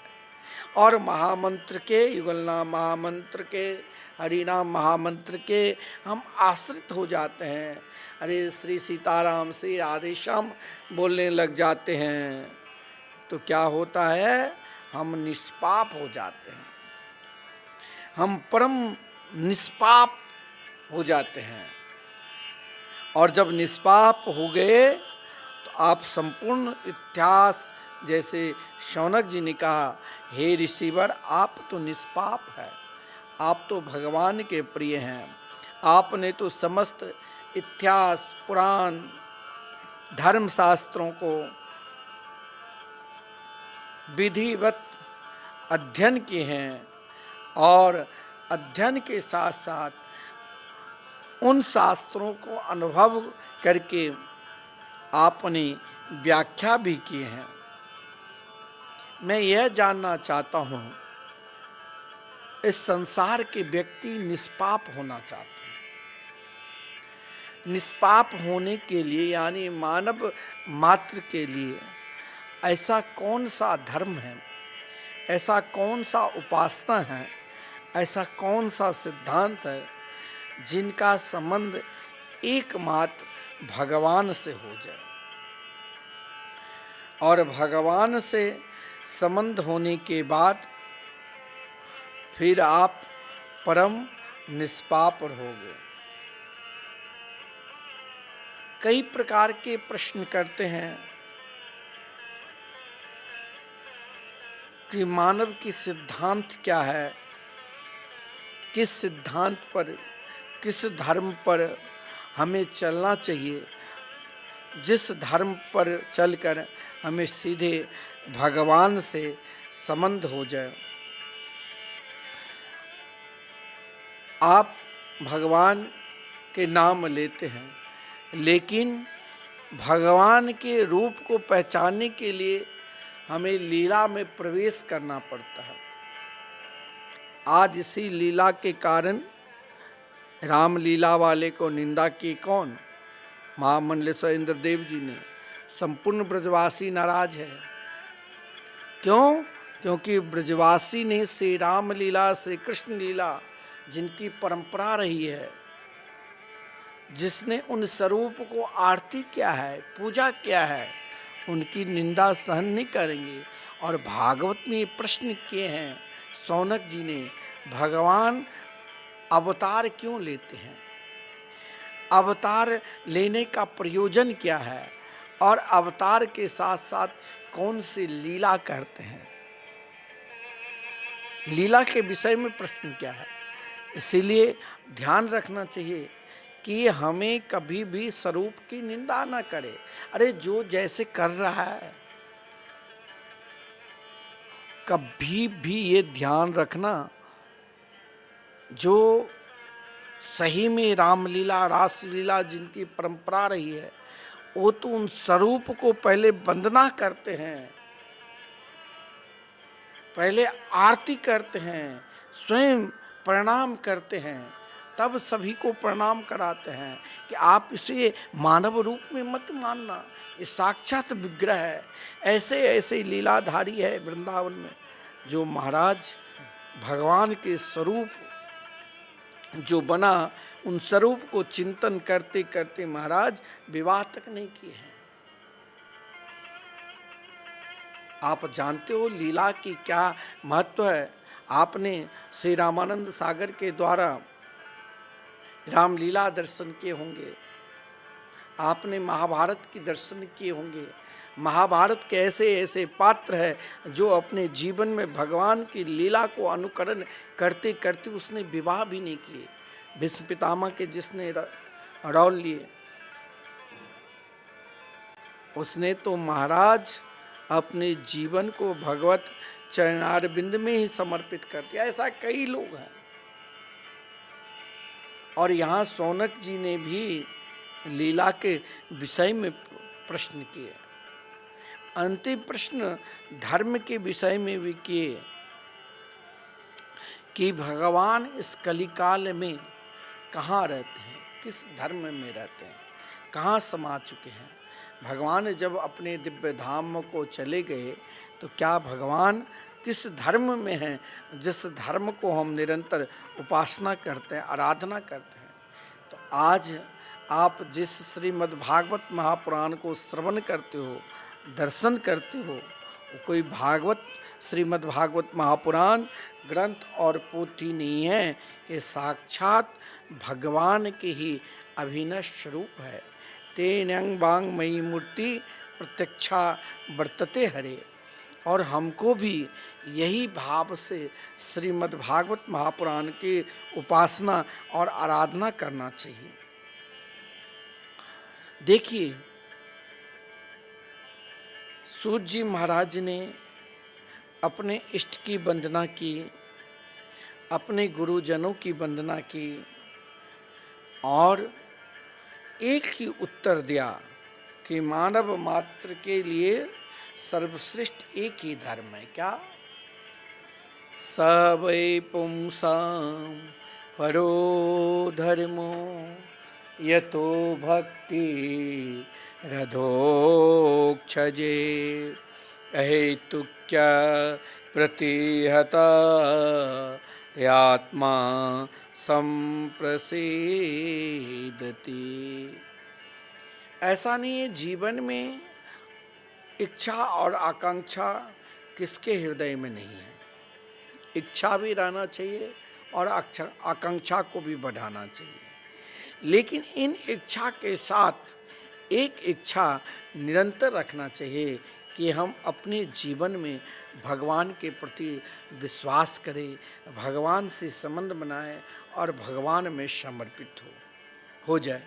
और महामंत्र के, युगलनाम महामंत्र के, हरिनाम महामंत्र के हम आश्रित हो जाते हैं। अरे श्री सीताराम, श्री राधेश्याम बोलने लग जाते हैं तो क्या होता है? हम निष्पाप हो जाते हैं, हम परम निष्पाप हो जाते हैं। और जब निष्पाप हो गए तो आप संपूर्ण इतिहास, जैसे शौनक जी ने कहा, हे ऋषिवर आप तो निष्पाप है, आप तो भगवान के प्रिय हैं, आपने तो समस्त इतिहास, पुराण, धर्म शास्त्रों को विधिवत अध्ययन किए हैं और अध्ययन के साथ साथ उन शास्त्रों को अनुभव करके आपने व्याख्या भी की है। मैं यह जानना चाहता हूँ, इस संसार के व्यक्ति निष्पाप होना चाहते हैं। निष्पाप होने के लिए यानी मानव मात्र के लिए ऐसा कौन सा धर्म है, ऐसा कौन सा उपासना है, ऐसा कौन सा सिद्धांत है जिनका संबंध एकमात्र भगवान से हो जाए। और भगवान से संबंध होने के बाद फिर आप परम निष्पाप रहोगे। कई प्रकार के प्रश्न करते हैं कि मानव की सिद्धांत क्या है, किस सिद्धांत पर, किस धर्म पर हमें चलना चाहिए, जिस धर्म पर चलकर हमें सीधे भगवान से संबंध हो जाए। आप भगवान के नाम लेते हैं, लेकिन भगवान के रूप को पहचानने के लिए हमें लीला में प्रवेश करना पड़ता है। आज इसी लीला के कारण राम लीला वाले को निंदा की कौन? महामंडलेश्वर इंद्रदेव जी ने। संपूर्ण ब्रजवासी नाराज है। क्यों? क्योंकि ब्रजवासी ने श्री राम लीला, श्री कृष्ण लीला जिनकी परंपरा रही है, जिसने उन स्वरूप को आरती किया है, पूजा किया है, उनकी निंदा सहन नहीं करेंगे। और भागवत में प्रश्न किए हैं शौनक जी ने, भगवान अवतार क्यों लेते हैं, अवतार लेने का प्रयोजन क्या है, और अवतार के साथ साथ कौन सी लीला करते हैं, लीला के विषय में प्रश्न क्या है। इसीलिए ध्यान रखना चाहिए कि हमें कभी भी स्वरूप की निंदा ना करे। अरे जो जैसे कर रहा है, कभी भी ये ध्यान रखना, जो सही में रामलीला, रासलीला जिनकी परंपरा रही है, वो तो उन स्वरूप को पहले वंदना करते हैं, पहले आरती करते हैं, स्वयं प्रणाम करते हैं, तब सभी को प्रणाम कराते हैं कि आप इसे मानव रूप में मत मानना, ये साक्षात विग्रह है। ऐसे ऐसे लीलाधारी है वृंदावन में जो महाराज भगवान के स्वरूप जो बना उन स्वरूप को चिंतन करते करते महाराज विवाह तक नहीं किए हैं। आप जानते हो लीला की क्या महत्व है। आपने श्री रामानंद सागर के द्वारा रामलीला दर्शन किए होंगे, आपने महाभारत की दर्शन किए होंगे। महाभारत के ऐसे ऐसे पात्र हैं जो अपने जीवन में भगवान की लीला को अनुकरण करते करते उसने विवाह भी नहीं किए। भीष्म पितामह के जिसने रौल लिए, उसने तो महाराज अपने जीवन को भगवत चरणारविंद में ही समर्पित कर दिया। ऐसा कई लोग हैं। और यहाँ सौनक जी ने भी लीला के विषय में प्रश्न किए, अंतिम प्रश्न धर्म के विषय में भी किए कि भगवान इस कलिकाल में कहाँ रहते हैं, किस धर्म में रहते हैं, कहाँ समा चुके हैं। भगवान जब अपने दिव्य धाम को चले गए तो क्या भगवान किस धर्म में हैं, जिस धर्म को हम निरंतर उपासना करते हैं, आराधना करते हैं। तो आज आप जिस श्रीमद् भागवत महापुराण को श्रवण करते हो, दर्शन करते हो, वो कोई भागवत श्रीमद् भागवत महापुराण ग्रंथ और पोथी नहीं है। ये साक्षात भगवान के ही अभिन्न स्वरूप है। तेन्यंग बांग मई मूर्ति प्रत्यक्षा वर्तते हरे। और हमको भी यही भाव से श्रीमद् भागवत महापुराण की उपासना और आराधना करना चाहिए। देखिए, सूत जी महाराज ने अपने इष्ट की वंदना की, अपने गुरुजनों की वंदना की और एक ही उत्तर दिया कि मानव मात्र के लिए सर्वश्रेष्ठ एक ही धर्म है। क्या? स वै पुंसां परो धर्मो यतो भक्ति रधोक्षजे अहेतुक्या प्रतिहता यात्मा संप्रसेदति। ऐसा नहीं है जीवन में इच्छा और आकांक्षा किसके हृदय में नहीं है। इच्छा भी रहना चाहिए और आकांक्षा को भी बढ़ाना चाहिए, लेकिन इन इच्छा के साथ एक इच्छा निरंतर रखना चाहिए कि हम अपने जीवन में भगवान के प्रति विश्वास करें, भगवान से संबंध बनाएं और भगवान में समर्पित हो जाए।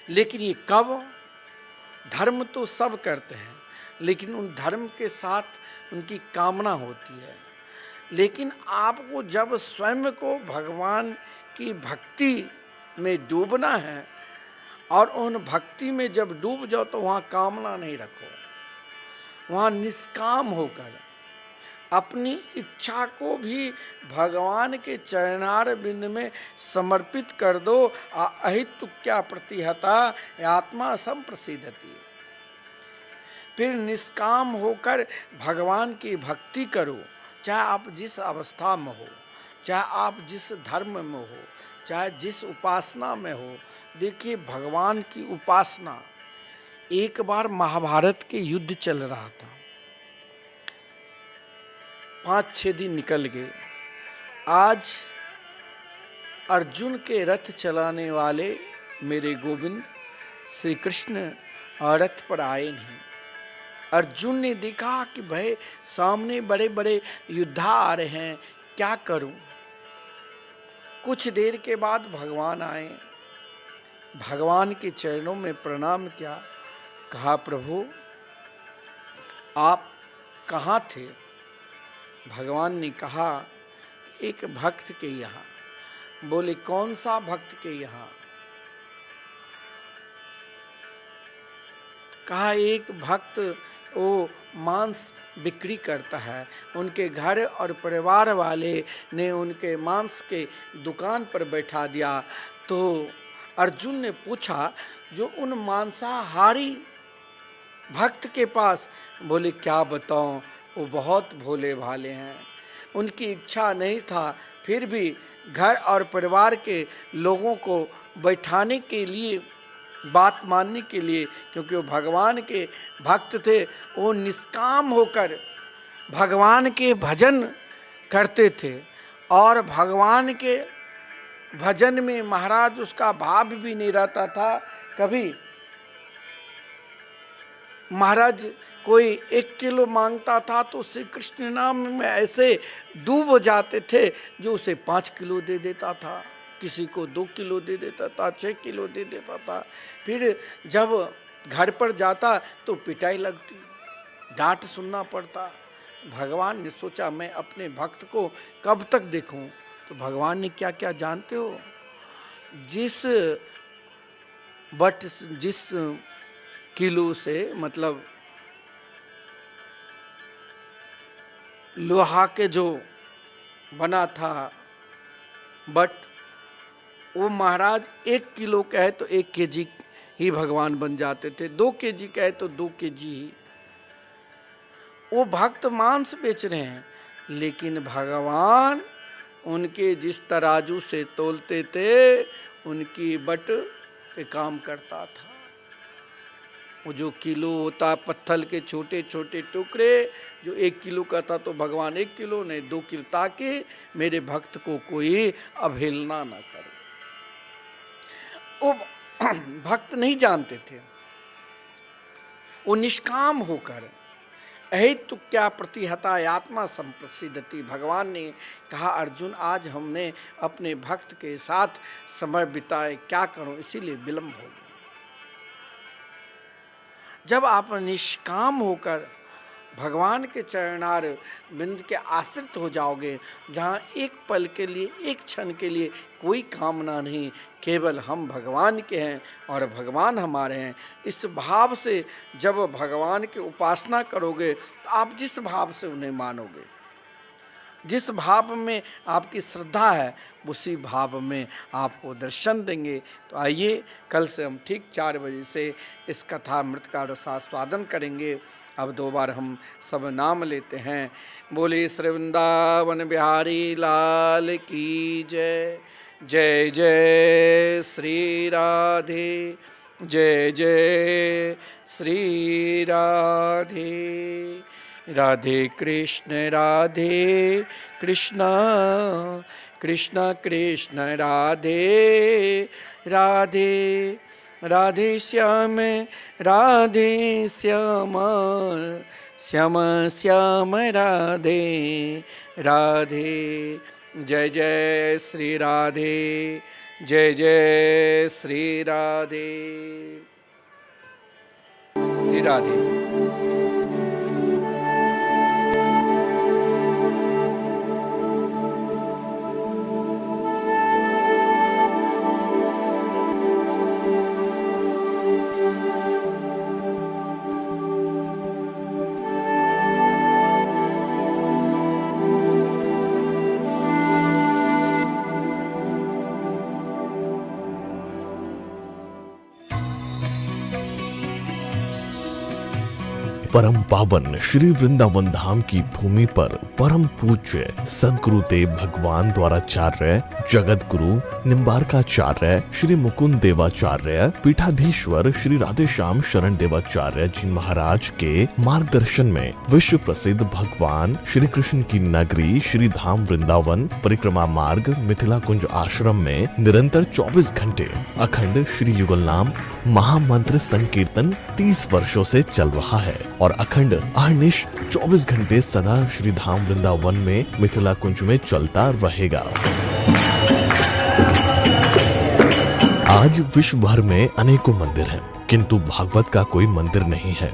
लेकिन ये कब? धर्म तो सब करते हैं, लेकिन उन धर्म के साथ उनकी कामना होती है। लेकिन आपको जब स्वयं को भगवान की भक्ति में डूबना है और उन भक्ति में जब डूब जाओ तो वहाँ कामना नहीं रखो, वहाँ निष्काम होकर अपनी इच्छा को भी भगवान के चरणारविंद में समर्पित कर दो। अहितुक्या प्रतिहता आत्मा संप्रसिद्धति। फिर निष्काम होकर भगवान की भक्ति करो, चाहे आप जिस अवस्था में हो, चाहे आप जिस धर्म में हो, चाहे जिस उपासना में हो। देखिए, भगवान की उपासना, एक बार महाभारत के युद्ध चल रहा था, 5-6 दिन निकल गए। आज अर्जुन के रथ चलाने वाले मेरे गोविंद श्री कृष्ण रथ पर आए नहीं। अर्जुन ने देखा कि भाई सामने बड़े बड़े योद्धा आ रहे हैं, क्या करूं। कुछ देर के बाद भगवान आए, भगवान के चरणों में प्रणाम किया, कहा प्रभु आप कहाँ थे? भगवान ने कहा एक भक्त के यहाँ। बोले कौन सा भक्त के यहाँ? कहा एक भक्त वो मांस बिक्री करता है, उनके घर और परिवार वाले ने उनके मांस के दुकान पर बैठा दिया। तो अर्जुन ने पूछा जो उन मांसाहारी भक्त के पास, बोले क्या बताऊं, वो बहुत भोले भाले हैं, उनकी इच्छा नहीं था, फिर भी घर और परिवार के लोगों को बैठाने के लिए, बात मानने के लिए, क्योंकि वो भगवान के भक्त थे, वो निष्काम होकर भगवान के भजन करते थे। और भगवान के भजन में महाराज उसका भाव भी नहीं रहता था। कभी महाराज कोई 1 किलो मांगता था तो श्री कृष्ण नाम में ऐसे डूब जाते थे जो उसे 5 किलो दे देता था, किसी को 2 किलो दे देता था, 6 किलो दे देता था। फिर जब घर पर जाता तो पिटाई लगती, डांट सुनना पड़ता। भगवान ने सोचा मैं अपने भक्त को कब तक देखूं, तो भगवान ने क्या क्या जानते हो, जिस किलो से, मतलब लोहा के जो बना था बट, वो महाराज 1 किलो कहे तो 1 केजी ही भगवान बन जाते थे, 2 केजी कहे तो 2 केजी ही। वो भक्त मांस बेच रहे हैं, लेकिन भगवान उनके जिस तराजू से तोलते थे उनकी बट के काम करता था। वो जो किलो होता, पत्थर के छोटे छोटे टुकड़े, जो 1 किलो का था तो भगवान 1 किलो नहीं 2 किलो, ताकि मेरे भक्त को कोई अवहेलना ना करे। वो भक्त नहीं जानते थे, वो निष्काम होकर अहितु क्या प्रतिहता आत्मा संप्रसिद्धति। भगवान ने कहा अर्जुन आज हमने अपने भक्त के साथ समय बिताए, क्या करूं, इसीलिए विलंब हो गया। जब आप निष्काम होकर भगवान के चरणार बिंद के आश्रित हो जाओगे, जहाँ एक पल के लिए, एक क्षण के लिए कोई कामना नहीं, केवल हम भगवान के हैं और भगवान हमारे हैं, इस भाव से जब भगवान की उपासना करोगे तो आप जिस भाव से उन्हें मानोगे, जिस भाव में आपकी श्रद्धा है, उसी भाव में आपको दर्शन देंगे। तो आइए कल से हम ठीक 4 बजे से इस कथा मृत का रसास्वादन करेंगे। अब 2 बार हम सब नाम लेते हैं। बोले श्री वृंदावन बिहारी लाल की जय। जय जय श्री राधे, जय जय श्री राधे। राधे कृष्ण कृष्ण कृष्ण राधे राधे। राधे श्याम श्याम श्याम राधे राधे। जय जय श्री राधे, जय जय श्री राधे। श्री राधे। परम पावन श्री वृंदावन धाम की भूमि पर परम पूज्य सदगुरुदेव भगवान द्वाराचार्य जगत गुरु निम्बारकाचार्य श्री मुकुंद देवाचार्य पीठाधीश्वर श्री राधेश्याम शरण देवाचार्य जी महाराज के मार्गदर्शन में विश्व प्रसिद्ध भगवान श्री कृष्ण की नगरी श्री धाम वृंदावन परिक्रमा मार्ग मिथिला कुंज आश्रम में निरंतर 24 घंटे अखंड श्री युगल नाम महामंत्र संकीर्तन 30 वर्षों से चल रहा है और अखंड अहर्निश 24 घंटे सदा श्री धाम वृंदावन में मिथिला कुंज में चलता रहेगा। आज विश्व भर में अनेकों मंदिर हैं, किंतु भागवत का कोई मंदिर नहीं है।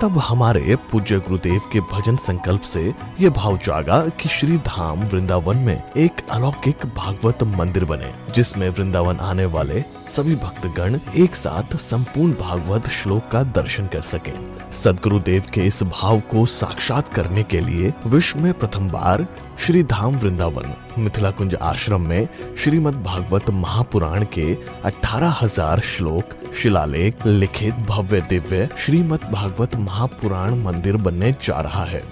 तब हमारे पूज्य गुरुदेव के भजन संकल्प से ये भाव जागा कि श्री धाम वृंदावन में एक अलौकिक भागवत मंदिर बने, जिसमें वृंदावन आने वाले सभी भक्तगण एक साथ संपूर्ण भागवत श्लोक का दर्शन कर सकें। सदगुरुदेव के इस भाव को साक्षात करने के लिए विश्व में प्रथम बार श्री धाम वृंदावन मिथिला कुंज आश्रम में श्रीमद् भागवत महापुराण के 18,000 श्लोक शिलालेख लिखित भव्य दिव्य श्रीमद् भागवत महापुराण मंदिर बनने जा रहा है।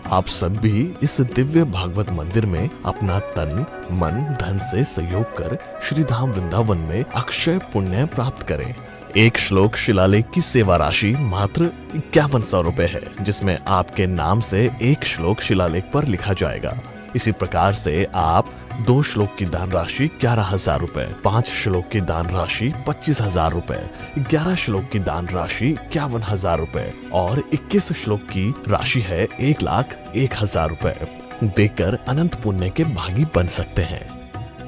आप सब भी इस दिव्य भागवत मंदिर में अपना तन मन धन से सहयोग कर श्री धाम वृंदावन में अक्षय पुण्य प्राप्त करें। एक श्लोक शिलालेख की सेवा राशि मात्र 5100 रुपए है, जिसमें आपके नाम से एक श्लोक शिलालेख पर लिखा जाएगा। इसी प्रकार से आप 2 श्लोक की दान राशि 11,000 रुपए, 5 श्लोक की दान राशि 25,000 रुपए, 11 श्लोक की दान राशि 51,000 रुपए और 21 श्लोक की राशि है 1,01,000 रुपए देकर अनंत पुण्य के भागी बन सकते हैं।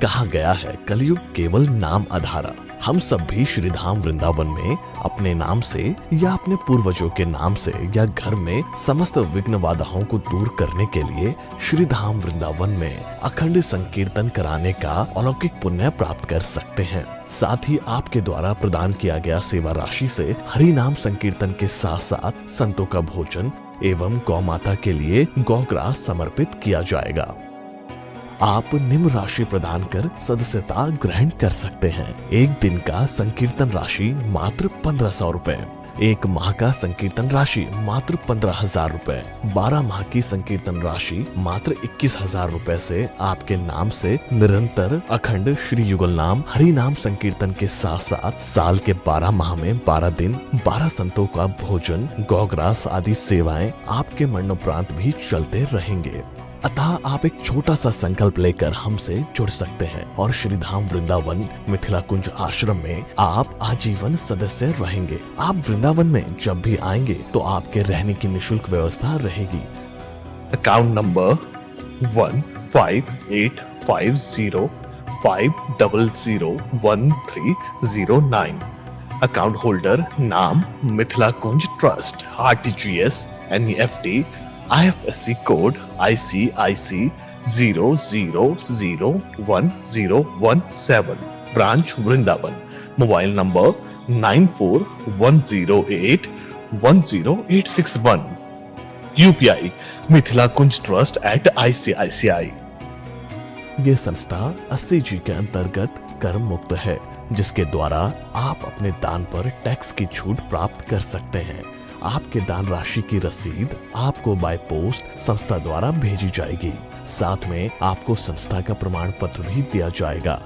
कहा गया है कलयुग केवल नाम आधारा। हम सब भी श्री धाम वृंदावन में अपने नाम से या अपने पूर्वजों के नाम से या घर में समस्त विघ्न बाधाओं को दूर करने के लिए श्री धाम वृंदावन में अखंड संकीर्तन कराने का अलौकिक पुण्य प्राप्त कर सकते हैं। साथ ही आपके द्वारा प्रदान किया गया सेवा राशि से हरि नाम संकीर्तन के साथ साथ संतों का भोजन एवं गौ माता के लिए गौग्रास समर्पित किया जाएगा। आप निम्न राशि प्रदान कर सदस्यता ग्रहण कर सकते हैं। एक दिन का संकीर्तन राशि मात्र 1500 रुपए, एक माह का संकीर्तन राशि मात्र 15,000 रुपए, 12 माह की संकीर्तन राशि मात्र 21,000 रुपए से आपके नाम से निरंतर अखंड श्री युगल नाम हरि नाम संकीर्तन के साथ साथ साल के 12 माह में 12 दिन 12 संतों का भोजन गौग्रास आदि सेवाएं आपके मरणोपरांत भी चलते रहेंगे। अतः आप एक छोटा सा संकल्प लेकर हमसे जुड़ सकते हैं और श्री धाम वृंदावन मिथिला कुंज आश्रम में आप आजीवन सदस्य रहेंगे। आप वृंदावन में जब भी आएंगे तो आपके रहने की निशुल्क व्यवस्था रहेगी। Account number 155850501309। अकाउंट होल्डर नाम Mithila Kunj trust, RTGS, NEFT, IFSC code ICIC 00011017। Branch Vrindavan. Mobile number 9410810861। UPI Mithila Kunj trust @ICICI। ये संस्था 80G के अंतर्गत कर मुक्त है, जिसके द्वारा आप अपने दान पर टैक्स की छूट प्राप्त कर सकते हैं। आपके दान राशि की रसीद आपको बाय पोस्ट संस्था द्वारा भेजी जाएगी। साथ में आपको संस्था का प्रमाण पत्र भी दिया जाएगा।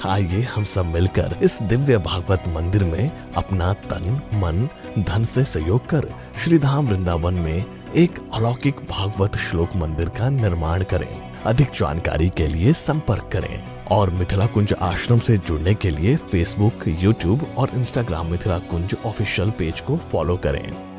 आइए हम सब मिलकर इस दिव्य भागवत मंदिर में अपना तन मन धन से सहयोग कर श्री धाम वृंदावन में एक अलौकिक भागवत श्लोक मंदिर का निर्माण करें। अधिक जानकारी के लिए संपर्क करें और मिथिला कुंज आश्रम से जुड़ने के लिए फेसबुक, यूट्यूब और इंस्टाग्राम मिथिला कुंज ऑफिशियल पेज को फॉलो करें।